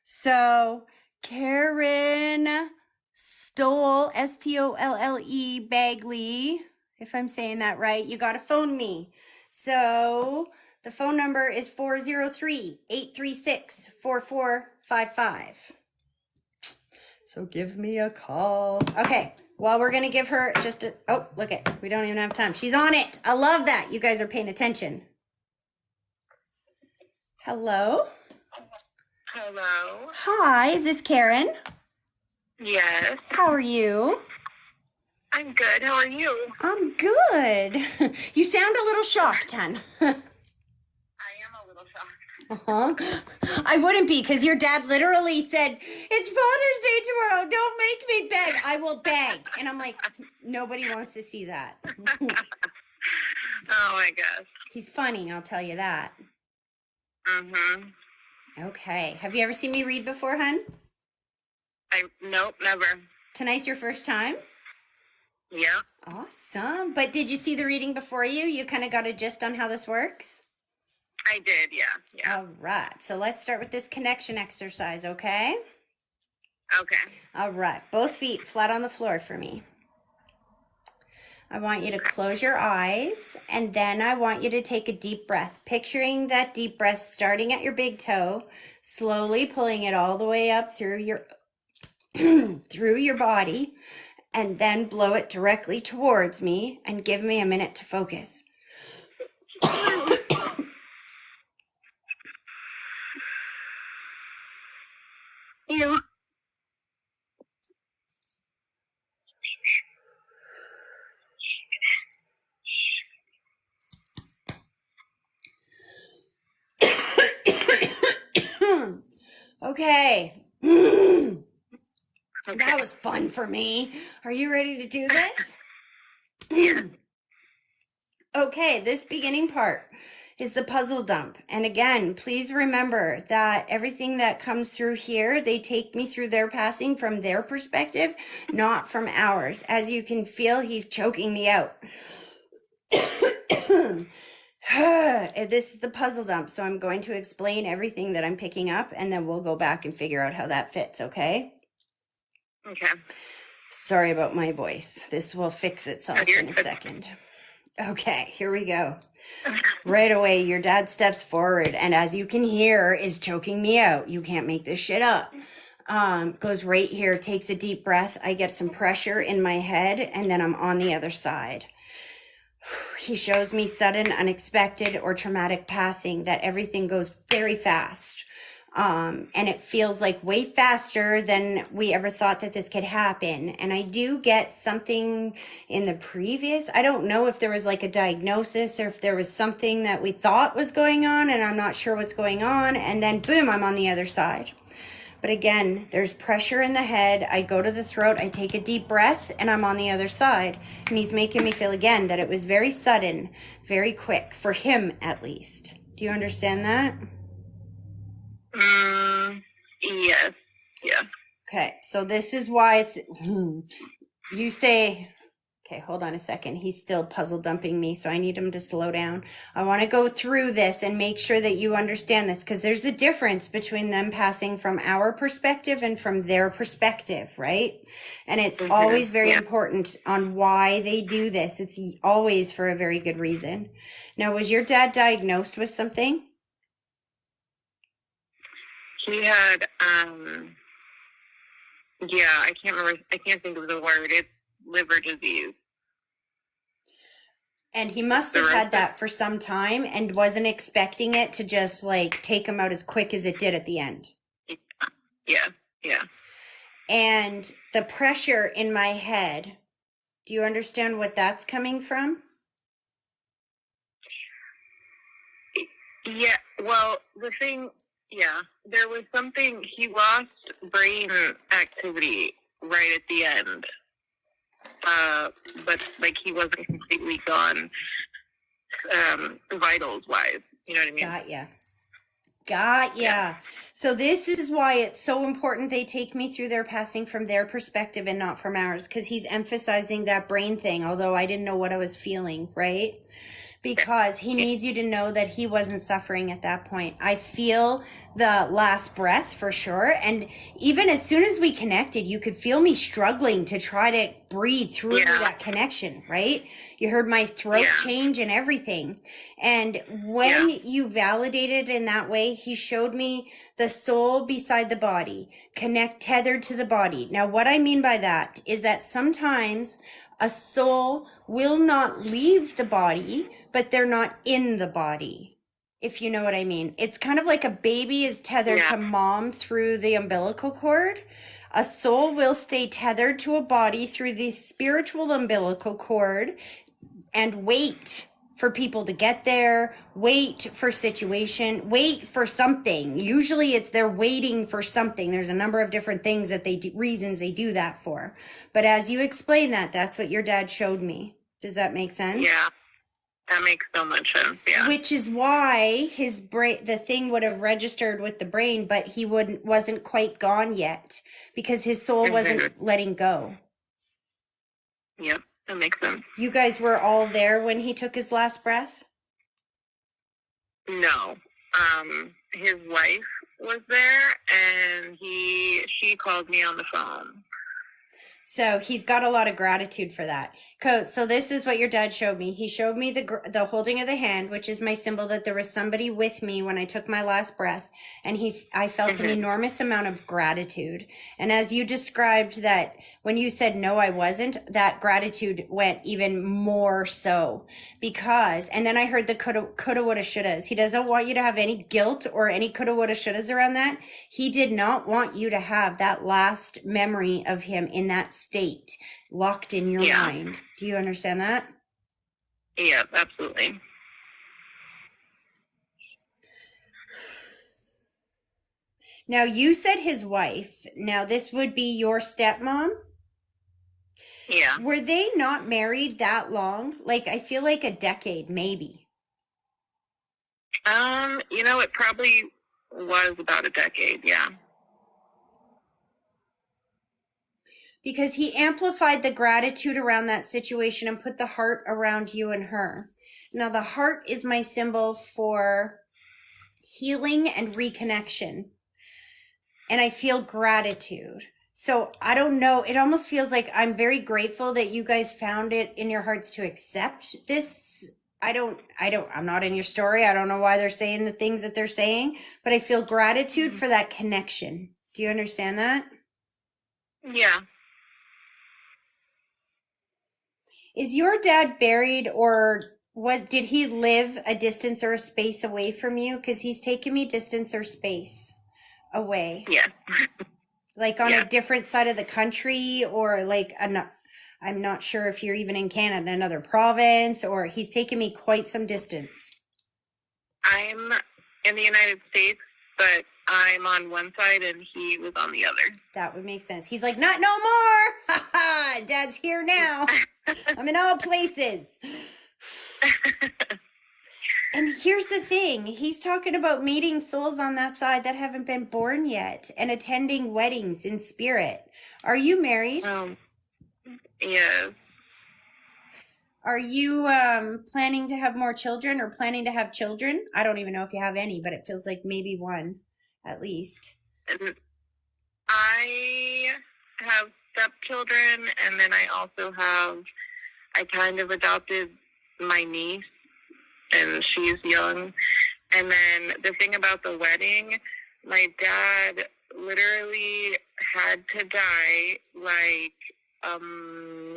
So Karen Stoll, Stolle Bagley, if I'm saying that right, you got to phone me. So the phone number is 403-836-4455. So give me a call. Okay, well, we're going to give her just a, oh, look it. We don't even have time. She's on it. I love that. You guys are paying attention. Hello? Hello. Hi, is this Karen? Yes. How are you? I'm good. How are you? I'm good. You sound a little shocked, hon. I am a little shocked. I wouldn't be, because your dad literally said, it's Father's Day tomorrow. Don't make me beg. I will beg. And I'm like, nobody wants to see that. Oh my gosh. He's funny, I'll tell you that. Mm-hmm. Okay. Have you ever seen me read before, hun? Nope, never. Tonight's your first time? Yeah. Awesome. But did you see the reading before you? You kind of got a gist on how this works? I did, yeah. All right. So let's start with this connection exercise, okay? Okay. All right. Both feet flat on the floor for me. I want you to close your eyes, and then I want you to take a deep breath, picturing that deep breath starting at your big toe, slowly pulling it all the way up through your through your body, and then blow it directly towards me and give me a minute to focus. You. Okay. Okay. That was fun for me. Are you ready to do this? Yeah. Okay, this beginning part is the puzzle dump. And again, please remember that everything that comes through here, they take me through their passing from their perspective, not from ours. As you can feel, he's choking me out. This is the puzzle dump, so I'm going to explain everything that I'm picking up, and then we'll go back and figure out how that fits, okay? Okay. Sorry about my voice. This will fix itself You're in a good. second. Okay, here we go. Right away, your dad steps forward, and as you can hear, is choking me out. You can't make this shit up. Goes right here, takes a deep breath. I get some pressure in my head, and then I'm on the other side. He shows me sudden, unexpected, or traumatic passing, that everything goes very fast. And it feels like way faster than we ever thought that this could happen. And I do get something in the previous, I don't know if there was like a diagnosis or if there was something that we thought was going on and I'm not sure what's going on. And then boom, I'm on the other side. But again, there's pressure in the head. I go to the throat, I take a deep breath, and I'm on the other side. And he's making me feel again that it was very sudden, very quick, for him at least. Do you understand that? Yes. Yeah. Okay, so this is why it's, you say, okay, hold on a second. He's still puzzle dumping me, so I need him to slow down. I want to go through this and make sure that you understand this, because there's a difference between them passing from our perspective and from their perspective, right? And it's always very important on why they do this. It's always for a very good reason. Now, was your dad diagnosed with something? He had, I can't remember, I can't think of the word. It's liver disease. And he must have had that for some time and wasn't expecting it to just like take him out as quick as it did at the end. Yeah. And the pressure in my head, do you understand what that's coming from? Yeah, well, there was something, he lost brain activity right at the end. But like he wasn't completely gone, vitals wise. You know what I mean? Got ya. So this is why it's so important they take me through their passing from their perspective and not from ours, because he's emphasizing that brain thing, although I didn't know what I was feeling, right? Because he needs you to know that he wasn't suffering at that point. I feel the last breath for sure. And even as soon as we connected, you could feel me struggling to try to breathe through that connection, right? You heard my throat change and everything. And when you validated in that way, he showed me the soul beside the body, tethered to the body. Now, what I mean by that is that sometimes a soul will not leave the body, but they're not in the body, if you know what I mean. It's kind of like a baby is tethered to mom through the umbilical cord. A soul will stay tethered to a body through the spiritual umbilical cord and wait for people to get there, wait for wait for something. Usually it's they're waiting for something. There's a number of different things that reasons they do that for. But as you explain that, that's what your dad showed me. Does that make sense? Yeah, that makes so much sense. Yeah. Which is why his brain, the thing would have registered with the brain, but he wasn't quite gone yet because his soul wasn't letting go. Yep, that makes sense. You guys were all there when he took his last breath? No. His wife was there, and she called me on the phone. So he's got a lot of gratitude for that. So this is what your dad showed me. He showed me the holding of the hand, which is my symbol that there was somebody with me when I took my last breath. And I felt an enormous amount of gratitude. And as you described that, when you said, no, I wasn't, that gratitude went even more so and then I heard the coulda, woulda, shouldas. He doesn't want you to have any guilt or any coulda, woulda, shouldas around that. He did not want you to have that last memory of him in that state locked in your mind. Do you understand that? Yeah, absolutely. Now, you said his wife. Now, this would be your stepmom? Yeah. Were they not married that long? Like, I feel like a decade, maybe. It probably was about a decade, yeah. Because he amplified the gratitude around that situation and put the heart around you and her. Now, the heart is my symbol for healing and reconnection. And I feel gratitude. So I don't know. It almost feels like I'm very grateful that you guys found it in your hearts to accept this. I'm not in your story. I don't know why they're saying the things that they're saying, but I feel gratitude for that connection. Do you understand that? Yeah. Is your dad buried, or did he live a distance or a space away from you? Because he's taken me distance or space away. Yeah. Like on a different side of the country, or like I'm not sure if you're even in Canada, another province, or he's taken me quite some distance. I'm in the United States, but I'm on one side and he was on the other. That would make sense. He's like, not no more. Ha ha. Dad's here now. I'm in all places. And here's the thing. He's talking about meeting souls on that side that haven't been born yet and attending weddings in spirit. Are you married? Yes. Are you planning to have more children or planning to have children? I don't even know if you have any, but it feels like maybe one at least. And I have stepchildren, and then I kind of adopted my niece, and she's young. And then the thing about the wedding, my dad literally had to die, like,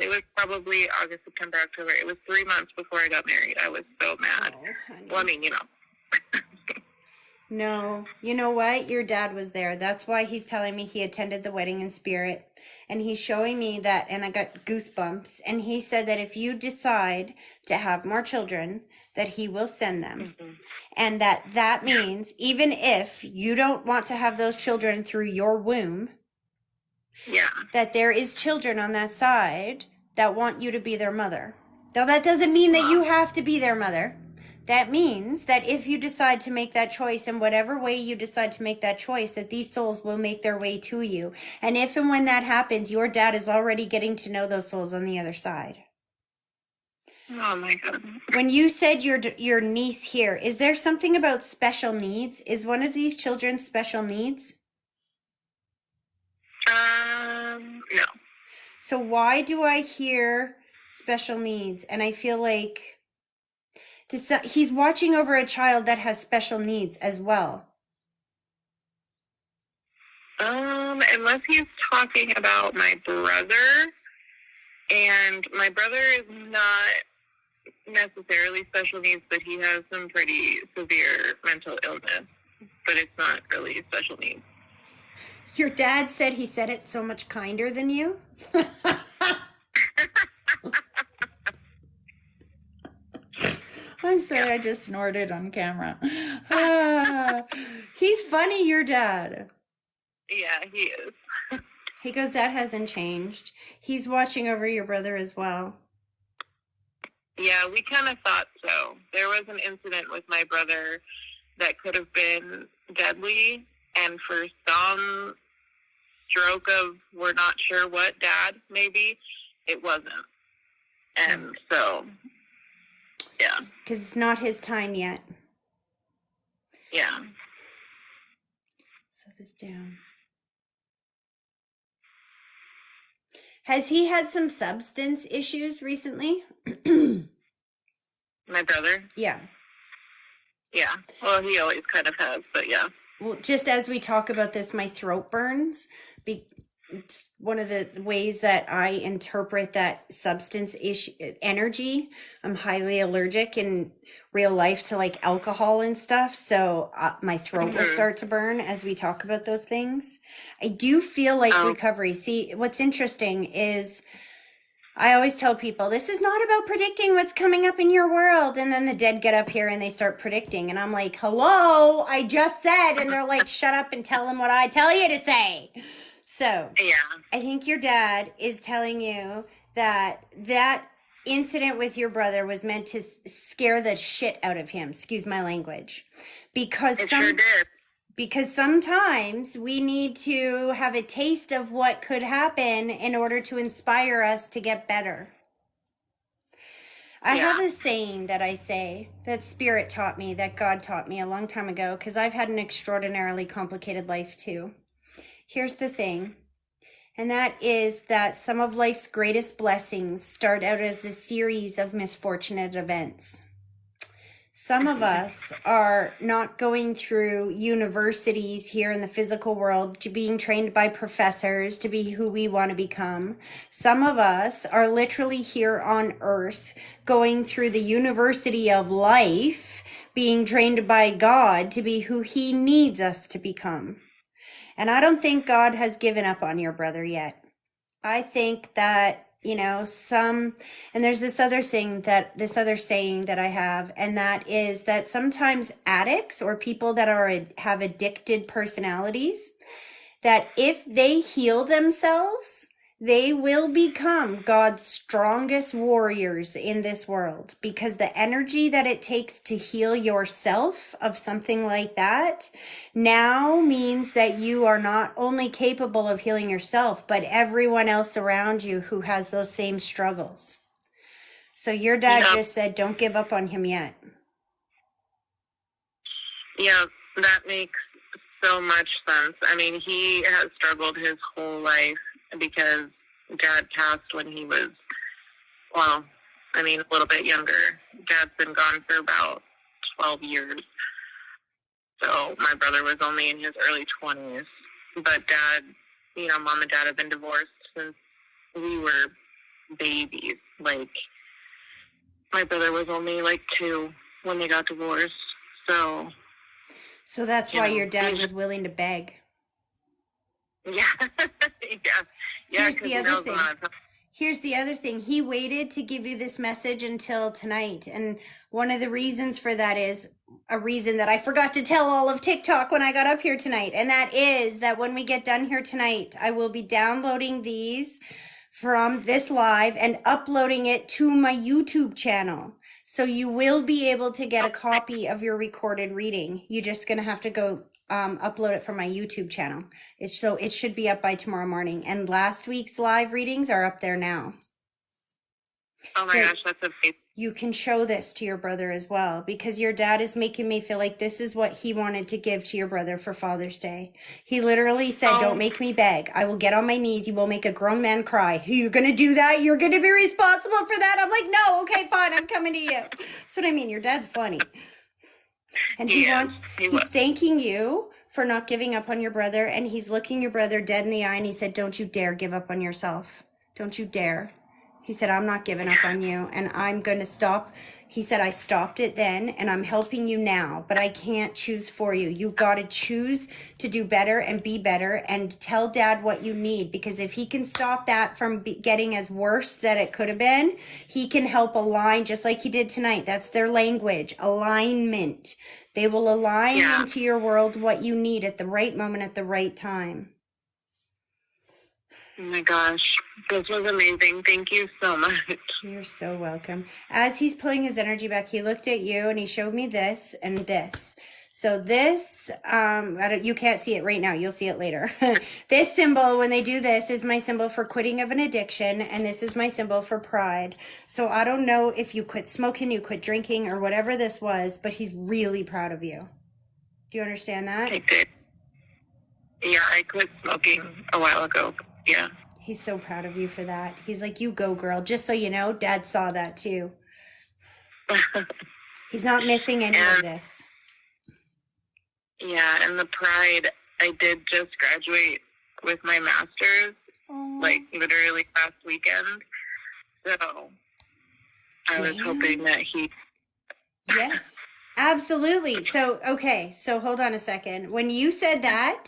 it was probably August, September, October. It was 3 months before I got married. I was so mad. Oh, honey. Well, I mean, you know. No, you know what? Your dad was there. That's why he's telling me he attended the wedding in spirit. And he's showing me that, and I got goosebumps. And he said that if you decide to have more children, that he will send them. Mm-hmm. And that means even if you don't want to have those children through your womb, yeah, that there is children on that side that want you to be their mother. Though that doesn't mean that you have to be their mother. That means that if you decide to make that choice, in whatever way you decide to make that choice, that these souls will make their way to you. And if and when that happens, your dad is already getting to know those souls on the other side. Oh my God. When you said your niece here, is there something about special needs? Is one of these children special needs? No. So why do I hear special needs? And I feel like he's watching over a child that has special needs as well. Unless he's talking about my brother, and my brother is not necessarily special needs, but he has some pretty severe mental illness, but it's not really special needs. Your dad said he said it so much kinder than you? I'm sorry, I just snorted on camera. He's funny, your dad. Yeah, he is. He goes, that hasn't changed. He's watching over your brother as well. Yeah, we kind of thought so. There was an incident with my brother that could have been deadly, and for some stroke of we're not sure what, dad, maybe, it wasn't. And so, yeah. Because it's not his time yet. Yeah. Set this down. Has he had some substance issues recently? My brother? Yeah. Yeah. Well, he always kind of has, but yeah. Well, just as we talk about this, my throat burns. It's one of the ways that I interpret that substance issue energy. I'm highly allergic in real life to like alcohol and stuff. So my throat will start to burn as we talk about those things. I do feel like recovery. See, what's interesting is I always tell people, this is not about predicting what's coming up in your world. And then the dead get up here and they start predicting. And I'm like, hello, I just said. And they're like, shut up and tell them what I tell you to say. So yeah, I think your dad is telling you that incident with your brother was meant to scare the shit out of him. Excuse my language. Because sure did. Because sometimes we need to have a taste of what could happen in order to inspire us to get better. I have a saying that I say that Spirit taught me, that God taught me a long time ago, because I've had an extraordinarily complicated life too. Here's the thing, and that is that some of life's greatest blessings start out as a series of misfortunate events. Some of us are not going through universities here in the physical world, to being trained by professors to be who we want to become. Some of us are literally here on earth going through the university of life, being trained by God to be who he needs us to become. And I don't think God has given up on your brother yet. I think that you know, and there's this other saying that I have, and that is that sometimes addicts or people that have addicted personalities, that if they heal themselves, they will become God's strongest warriors in this world, because the energy that it takes to heal yourself of something like that now means that you are not only capable of healing yourself, but everyone else around you who has those same struggles. So your dad Yeah. just said, don't give up on him yet. Yeah, that makes so much sense. I mean, he has struggled his whole life because Dad passed when he was, well, I mean, a little bit younger. Dad's been gone for about 12 years. So my brother was only in his early 20s. But Dad, you know, Mom and Dad have been divorced since we were babies. Like, my brother was only like 2 when they got divorced. So that's You why know, your dad he's was willing to beg. Yeah, yeah. Here's Because the he other knows a thing. lot of Here's the other thing. He waited to give you this message until tonight. And one of the reasons for that is a reason that I forgot to tell all of TikTok when I got up here tonight. And that is that when we get done here tonight, I will be downloading these from this live and uploading it to my YouTube channel. So you will be able to get a copy of your recorded reading. You're just going to have to go upload it from my YouTube channel. It should be up by tomorrow morning. And last week's live readings are up there now. Oh my So gosh, that's amazing. you can show this to your brother as well, because your dad is making me feel like this is what he wanted to give to your brother for Father's Day. He literally said, don't make me beg. I will get on my knees. You will make a grown man cry. You're going to do that? You're going to be responsible for that? I'm like, no, okay, fine. I'm coming to you. That's what I mean. Your dad's funny. And he's thanking you for not giving up on your brother. And he's looking your brother dead in the eye. And he said, don't you dare give up on yourself. Don't you dare. He said, I'm not giving up on you, and I'm going to stop. He said, I stopped it then, and I'm helping you now, but I can't choose for you. You got to choose to do better and be better and tell Dad what you need, because if he can stop that from getting as worse than it could have been, he can help align just like he did tonight. That's their language, alignment. They will align into your world what you need at the right moment at the right time. Oh my gosh, this was amazing. Thank you so much. You're so welcome. As he's pulling his energy back, he looked at you and he showed me this and this. So this, you can't see it right now. You'll see it later. This symbol, when they do this, is my symbol for quitting of an addiction. And this is my symbol for pride. So I don't know if you quit smoking, you quit drinking, or whatever this was, but he's really proud of you. Do you understand that? I did. Yeah, I quit smoking a while ago. Yeah. He's so proud of you for that. He's like, you go, girl. Just so you know, Dad saw that too. He's not missing any of this. Yeah, and the pride, I did just graduate with my master's, like literally last weekend. So I was hoping that he... Yes, absolutely. So, okay, so hold on a second. When you said that,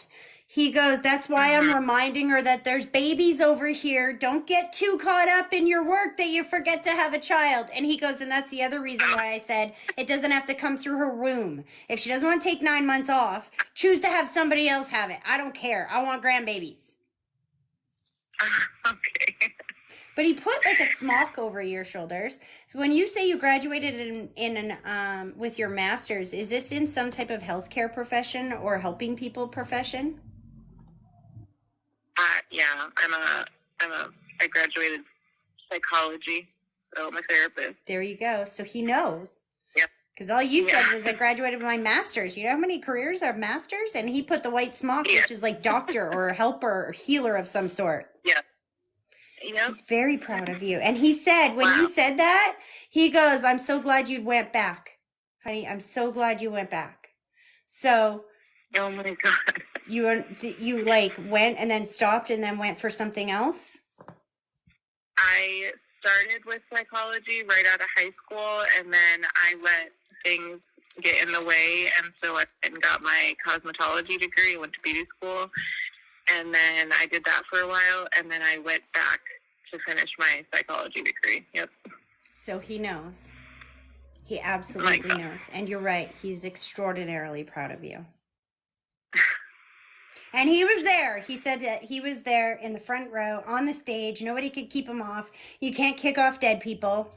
he goes, that's why I'm reminding her that there's babies over here. Don't get too caught up in your work that you forget to have a child. And he goes, and that's the other reason why I said it doesn't have to come through her womb. If she doesn't want to take 9 months off, choose to have somebody else have it. I don't care. I want grandbabies. Okay. But he put like a smock over your shoulders. So when you say you graduated with your master's, is this in some type of healthcare profession or helping people profession? Yeah, I graduated psychology, so I'm a therapist. There you go. So he knows. Yeah. Because all you said was I graduated with my master's. You know how many careers are masters? And he put the white smock, which is like doctor or helper or healer of some sort. Yeah. Yep. He's very proud of you. And he said, when you said that, he goes, I'm so glad you went back. Honey, I'm so glad you went back. So... Oh my God. You like went and then stopped and then went for something else? I started with psychology right out of high school, and then I let things get in the way, and so I went and got my cosmetology degree, went to beauty school, and then I did that for a while, and then I went back to finish my psychology degree. Yep. So he knows. He My absolutely God. knows. And you're right. He's extraordinarily proud of you. And he was there. He said that he was there in the front row on the stage. Nobody could keep him off. You can't kick off dead people.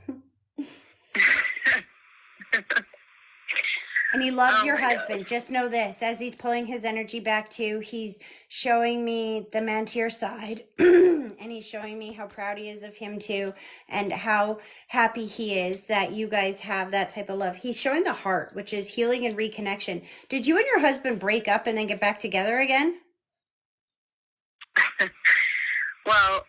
And he loves Oh your my husband. gosh. Just know this, as he's pulling his energy back too, he's showing me the man to your side. And he's showing me how proud he is of him too, and how happy he is that you guys have that type of love. He's showing the heart, which is healing and reconnection. Did you and your husband break up and then get back together again? Well,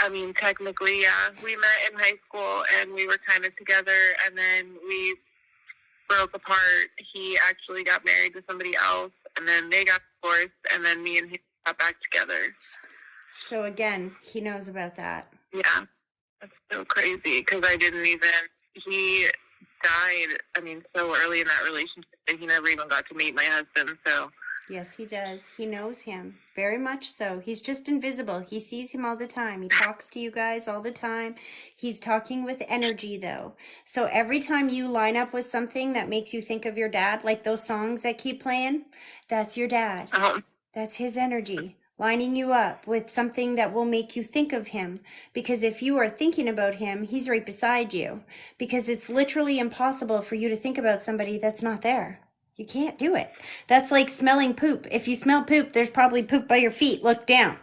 I mean, technically, yeah. We met in high school and we were kind of together, and then we broke apart. He actually got married to somebody else, and then they got divorced, and then me and him got back together. So again, he knows about that. Yeah, that's so crazy because I didn't even, he died, I mean, so early in that relationship that he never even got to meet my husband, so. Yes, he does. He knows him very much so. He's just invisible. He sees him all the time. He talks to you guys all the time. He's talking with energy though. So every time you line up with something that makes you think of your dad, like those songs that keep playing, that's your dad. That's his energy lining you up with something that will make you think of him. Because if you are thinking about him, he's right beside you. Because it's literally impossible for you to think about somebody that's not there. You can't do it. That's like smelling poop. If you smell poop, there's probably poop by your feet. Look down.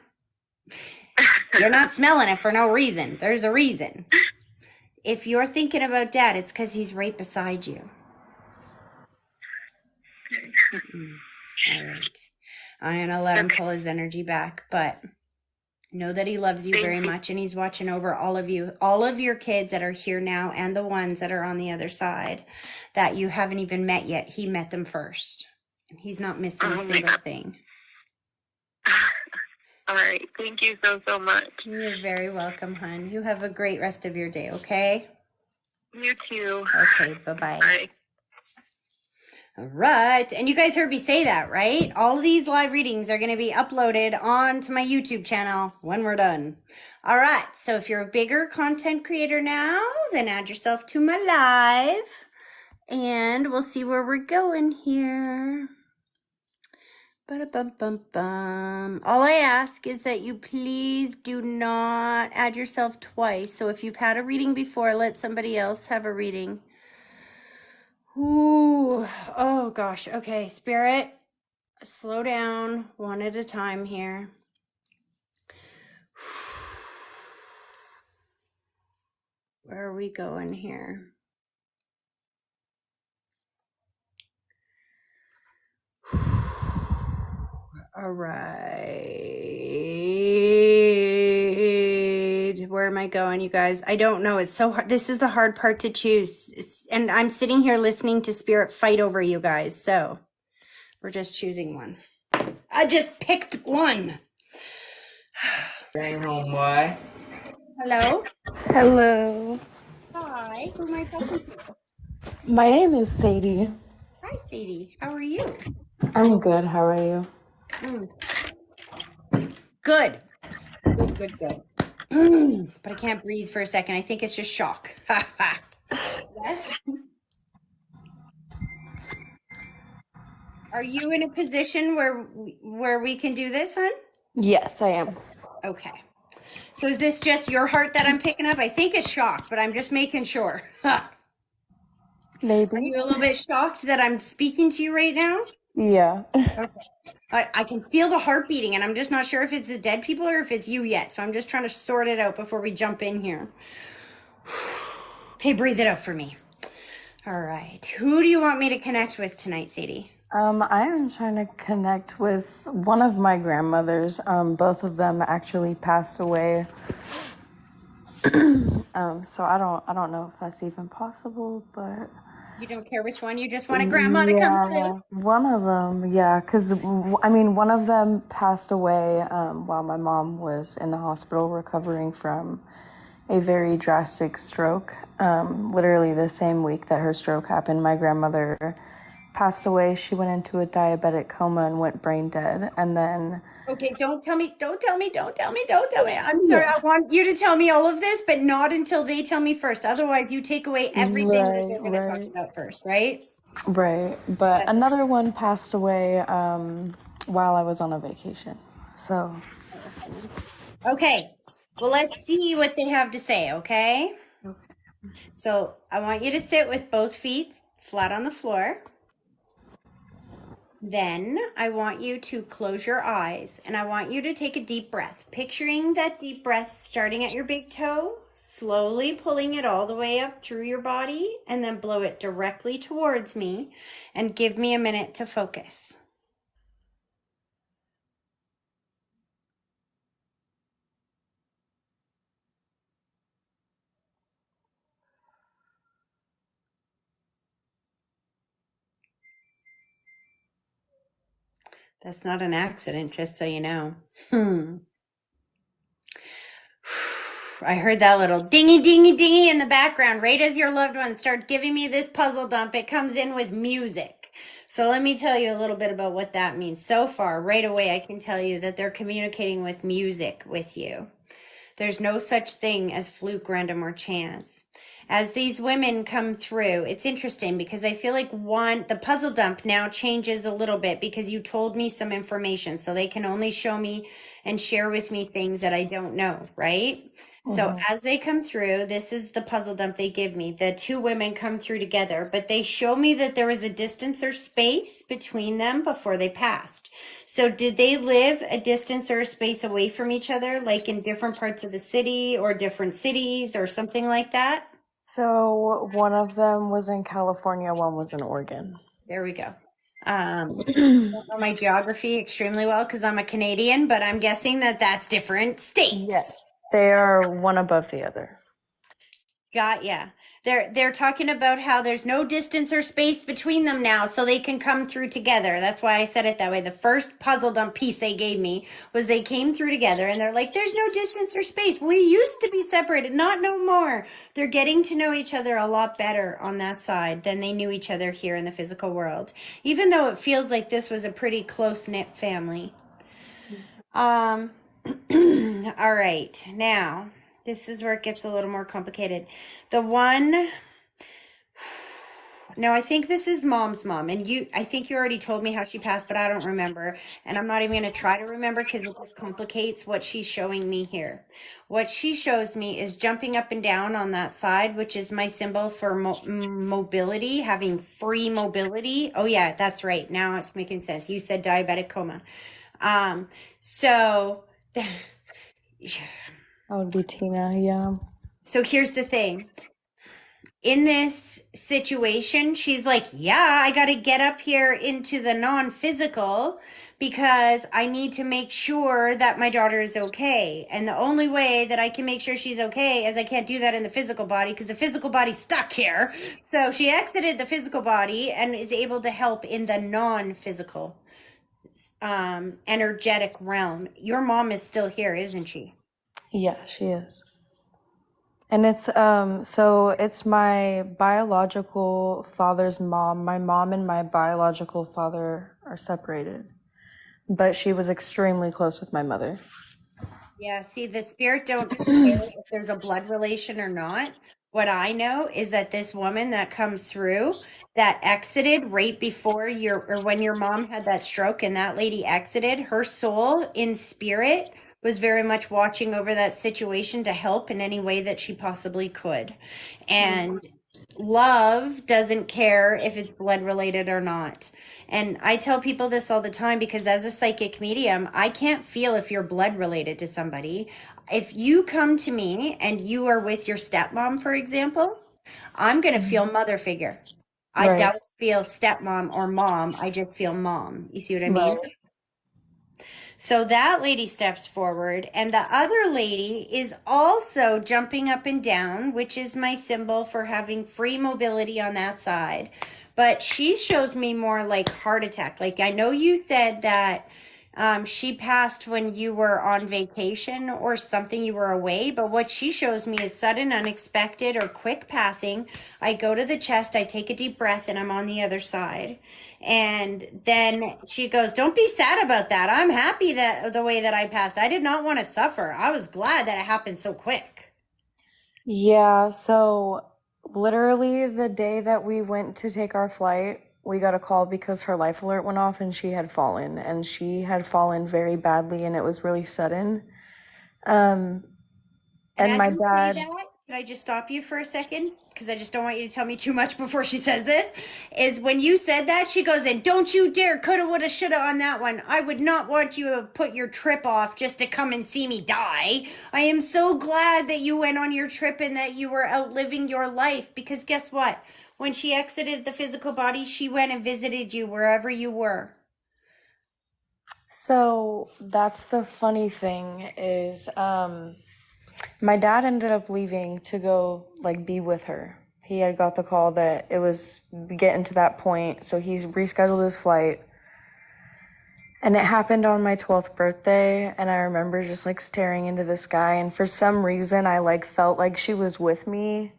You're not smelling it for no reason. There's a reason. If you're thinking about dad, it's because he's right beside you. All right. I'm going to let him pull his energy back, but know that he loves you very much, and he's watching over all of you, all of your kids that are here now and the ones that are on the other side that you haven't even met yet. He met them first, and he's not missing a single thing. All right. Thank you so, so much. You're very welcome, hon. You have a great rest of your day, okay? You too. Okay, bye-bye. Bye. All right. And you guys heard me say that, right? All of these live readings are going to be uploaded onto my YouTube channel when we're done. All right. So if you're a bigger content creator now, then add yourself to my live. And we'll see where we're going here. Ba-da-bum-bum-bum. All I ask is that you please do not add yourself twice. So if you've had a reading before, let somebody else have a reading. Ooh, oh gosh. Okay, Spirit, slow down one at a time here. Where are we going here? All right. Where am I going, you guys? I don't know. It's so hard. This is the hard part to choose. And I'm sitting here listening to Spirit fight over you guys. So we're just choosing one. I just picked one. Staying home, why? Hello? Hello. Hi. Who am I talking to? My name is Sadie. Hi, Sadie. How are you? I'm good. How are you? Good. Good. But I can't breathe for a second. I think it's just shock. Yes. Are you in a position where we can do this, hon? Yes, I am. Okay. So is this just your heart that I'm picking up? I think it's shock, but I'm just making sure. Maybe. Are you a little bit shocked that I'm speaking to you right now? Yeah. Okay. I can feel the heart beating, and I'm just not sure if it's the dead people or if it's you yet. So I'm just trying to sort it out before we jump in here. Okay, breathe it out for me. All right. Who do you want me to connect with tonight, Sadie? I am trying to connect with one of my grandmothers. Both of them actually passed away. So I don't know if that's even possible, but You don't care which one, you just want a grandma to come through? One of them, yeah, because I mean, one of them passed away while my mom was in the hospital recovering from a very drastic stroke. Literally the same week that her stroke happened, my grandmother passed away. She went into a diabetic coma and went brain dead. And then, Okay, don't tell me. I'm sorry. I want you to tell me all of this, but not until they tell me first. Otherwise, you take away everything that they're going to talk right. about first, right? Right. But another one passed away while I was on a vacation. So, Okay. Well, let's see what they have to say, okay? So I want you to sit with both feet flat on the floor. Then I want you to close your eyes and I want you to take a deep breath, picturing that deep breath starting at your big toe, slowly pulling it all the way up through your body, and then blow it directly towards me and give me a minute to focus. That's not an accident, just so you know. I heard that little dingy, dingy, dingy in the background right as your loved ones start giving me this puzzle dump. It comes in with music. So let me tell you a little bit about what that means. So far, right away, I can tell you that they're communicating with music with you. There's no such thing as fluke, random, or chance. As these women come through, it's interesting because I feel like the puzzle dump now changes a little bit because you told me some information. So they can only show me and share with me things that I don't know, right? So as they come through, this is the puzzle dump they give me. The two women come through together, but they show me that there was a distance or space between them before they passed. So did they live a distance or a space away from each other, like in different parts of the city or different cities or something like that? so one of them was in California, one was in Oregon. There we go. I don't know my geography extremely well because I'm a Canadian, but I'm guessing that that's different states. Yes. They are one above the other. Got ya. They're talking about how there's no distance or space between them now, so they can come through together. That's why I said it that way. The first puzzle dump piece they gave me was they came through together, and they're like, "There's no distance or space. We used to be separated, not no more." They're getting to know each other a lot better on that side than they knew each other here in the physical world. Even though it feels like this was a pretty close-knit family. All right. Now, this is where it gets a little more complicated. The one, no, I think this is mom's mom. And I think you already told me how she passed, but I don't remember. And I'm not even going to try to remember because it just complicates what she's showing me here. What she shows me is jumping up and down on that side, which is my symbol for mobility, having free mobility. Oh, yeah, that's right. Now it's making sense. You said diabetic coma. So That would be Tina, yeah. So here's the thing. In this situation, she's like, yeah, I got to get up here into the non-physical because I need to make sure that my daughter is okay. And the only way that I can make sure she's okay is I can't do that in the physical body because the physical body's stuck here. So she exited the physical body and is able to help in the non-physical energetic realm. Your mom is still here, isn't she? Yeah, she is. And it's so it's my biological father's mom. My mom and my biological father are separated, but she was extremely close with my mother. Yeah, see, the spirit don't care if there's a blood relation or not. What I know is that this woman that comes through that exited right before or when your mom had that stroke and that lady exited, her soul in spirit was very much watching over that situation to help in any way that she possibly could. And love doesn't care if it's blood related or not. And I tell people this all the time because as a psychic medium, I can't feel if you're blood related to somebody. If you come to me and you are with your stepmom, for example, I'm going to feel mother figure. I Right. don't feel stepmom or mom. I just feel mom. You see what I mean? Right. So that lady steps forward, and the other lady is also jumping up and down, which is my symbol for having free mobility on that side. But she shows me more like heart attack. Like I know you said that She passed when you were on vacation or something, you were away. But what she shows me is sudden, unexpected, or quick passing. I go to the chest, I take a deep breath, and I'm on the other side. And then she goes, "Don't be sad about that. I'm happy that the way that I passed. I did not want to suffer. I was glad that it happened so quick." Yeah, so literally the day that we went to take our flight, we got a call because her life alert went off and she had fallen very badly and it was really sudden. Um, And and as my you say dad, that, can I just stop you for a second? Because I just don't want you to tell me too much before she says this. Is when you said that, she goes in, "Don't you dare, coulda, woulda, shoulda on that one. I would not want you to put your trip off just to come and see me die. I am so glad that you went on your trip and that you were out living your life. Because guess what? When she exited the physical body, she went and visited you wherever you were." so that's the funny thing is, my dad ended up leaving to go like be with her. He had got the call that it was getting to that point, so he rescheduled his flight. And it happened on my 12th birthday, and I remember just like staring into the sky, and for some reason I like felt like she was with me.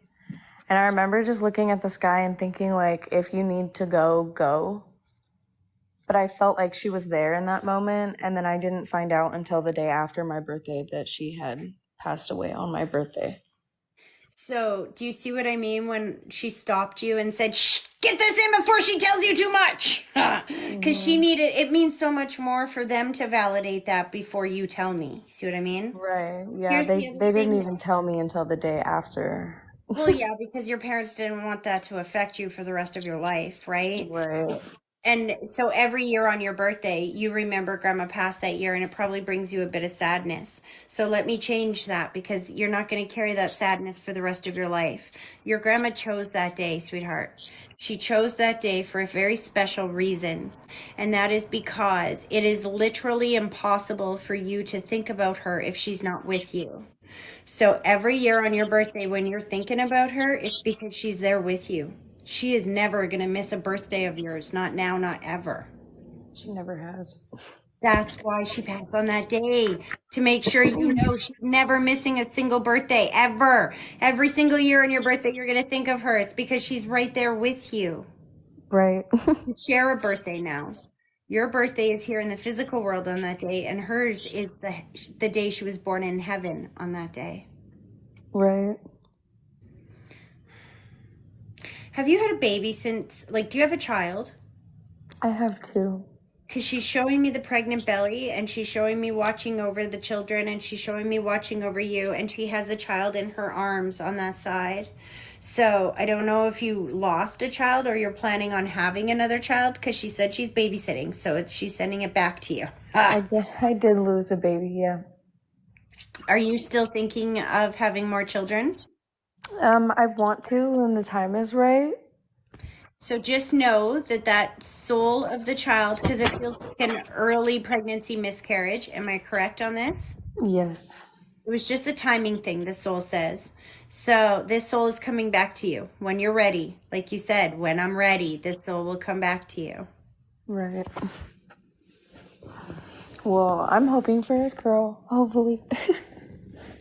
And I remember just looking at the sky and thinking like, if you need to go, go. But I felt like she was there in that moment, and then I didn't find out until the day after my birthday that she had passed away on my birthday. So, do you see what I mean when she stopped you and said, "Shh, get this in before she tells you too much"? Because she Hmm. needed, it means so much more for them to validate that before you tell me. See what I mean? Right. Yeah, Here's they the other they didn't thing. even tell me until the day after. Well, yeah, because your parents didn't want that to affect you for the rest of your life, right? Right. And so every year on your birthday, you remember grandma passed that year, and it probably brings you a bit of sadness. So let me change that because you're not going to carry that sadness for the rest of your life. Your grandma chose that day, sweetheart. She chose that day for a very special reason. And that is because it is literally impossible for you to think about her if she's not with you. So every year on your birthday, when you're thinking about her, it's because she's there with you. She is never going to miss a birthday of yours. Not now, not ever. She never has. That's why she passed on that day, to make sure you know she's never missing a single birthday ever. Every single year on your birthday, you're going to think of her. It's because she's right there with you. Right. You share a birthday now. Your birthday is here in the physical world on that day, and hers is the day she was born in heaven on that day. Right. Have you had a baby since, like, do you have a child? I have two. Because she's showing me the pregnant belly, and she's showing me watching over the children, and she's showing me watching over you, and she has a child in her arms on that side. So I don't know if you lost a child or you're planning on having another child, because she said she's babysitting, so she's sending it back to you. I did lose a baby, yeah. Are you still thinking of having more children? I want to when the time is right. So just know that that soul of the child, because it feels like an early pregnancy miscarriage. Am I correct on this? Yes. It was just a timing thing, the soul says. So this soul is coming back to you when you're ready. Like you said, when I'm ready, this soul will come back to you. Right. Well, I'm hoping for a girl, hopefully.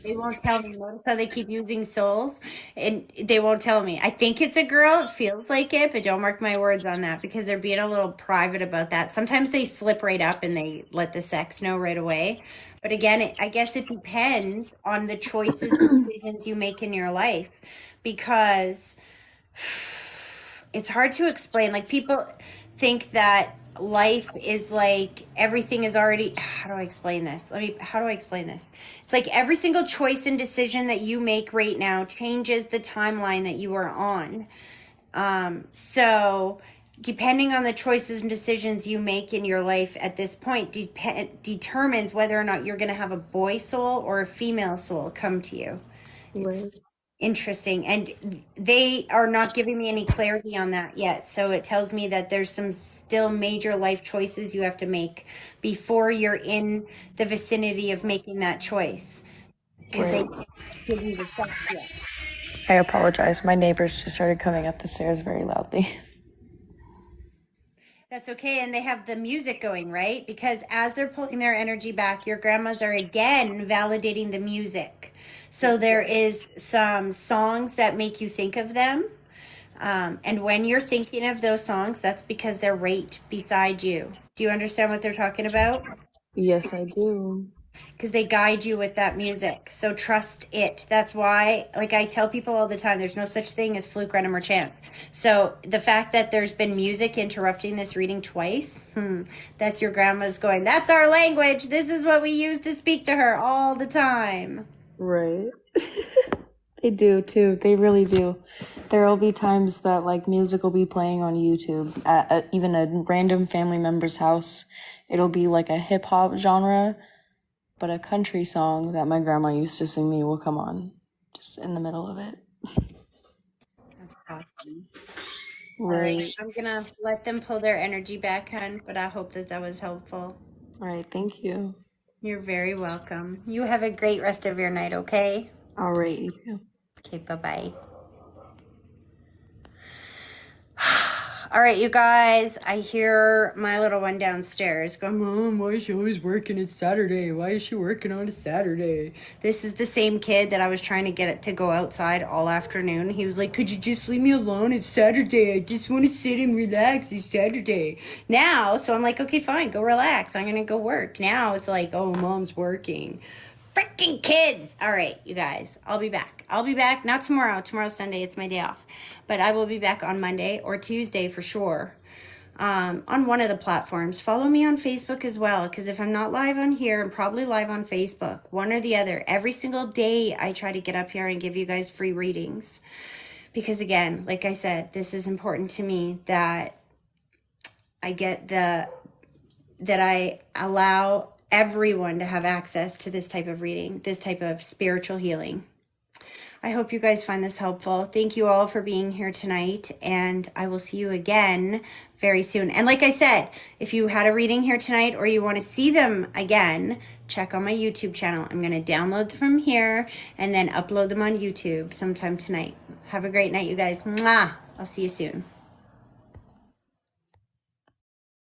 They won't tell me. Notice how they keep using souls, and they won't tell me. I think it's a girl. It feels like it, but don't mark my words on that because they're being a little private about that. Sometimes they slip right up and they let the sex know right away. But again, I guess it depends on the choices and decisions you make in your life because it's hard to explain. Like people think that life is like everything is already, how do I explain this? How do I explain this? It's like every single choice and decision that you make right now changes the timeline that you are on. So depending on the choices and decisions you make in your life at this point determines whether or not you're going to have a boy soul or a female soul come to you. Right. It's interesting. And they are not giving me any clarity on that yet. So it tells me that there's some still major life choices you have to make before you're in the vicinity of making that choice. Because they Right. can't give you the sex yet. I apologize. My neighbors just started coming up the stairs very loudly. That's okay. And they have the music going, right? Because as they're pulling their energy back, your grandmas are again validating the music. So there is some songs that make you think of them. And when you're thinking of those songs, that's because they're right beside you. Do you understand what they're talking about? Yes, I do. Because they guide you with that music. So trust it. That's why, like I tell people all the time, there's no such thing as fluke, random, or chance. So the fact that there's been music interrupting this reading twice, that's your grandma's going, that's our language. This is what we use to speak to her all the time. Right. They do too. They really do. There will be times that like music will be playing on YouTube at even a random family member's house. It'll be like a hip hop genre, but a country song that my grandma used to sing me will come on just in the middle of it. That's awesome. Right. All right. I'm going to let them pull their energy back, hon, but I hope that that was helpful. All right. Thank you. You're very welcome. You have a great rest of your night, okay? All right. You too. Okay, bye-bye. All right, you guys, I hear my little one downstairs going, Mom, why is she always working? It's Saturday. Why is she working on a Saturday? This is the same kid that I was trying to get it to go outside all afternoon. He was like, could you just leave me alone? It's Saturday. I just want to sit and relax. It's Saturday. Now, so I'm like, okay, fine, go relax. I'm going to go work. Now it's like, oh, Mom's working. Freaking kids. All right, you guys, I'll be back. I'll be back, not tomorrow. Tomorrow's Sunday. It's my day off. But I will be back on Monday or Tuesday for sure on one of the platforms. Follow me on Facebook as well, because if I'm not live on here, I'm probably live on Facebook, one or the other. Every single day I try to get up here and give you guys free readings. Because again, like I said, this is important to me that I allow everyone to have access to this type of reading, this type of spiritual healing. I hope you guys find this helpful. Thank you all for being here tonight, and I will see you again very soon. And like I said, if you had a reading here tonight or you want to see them again, check on my YouTube channel. I'm going to download them from here and then upload them on YouTube sometime tonight. Have a great night, you guys. Mwah! I'll see you soon.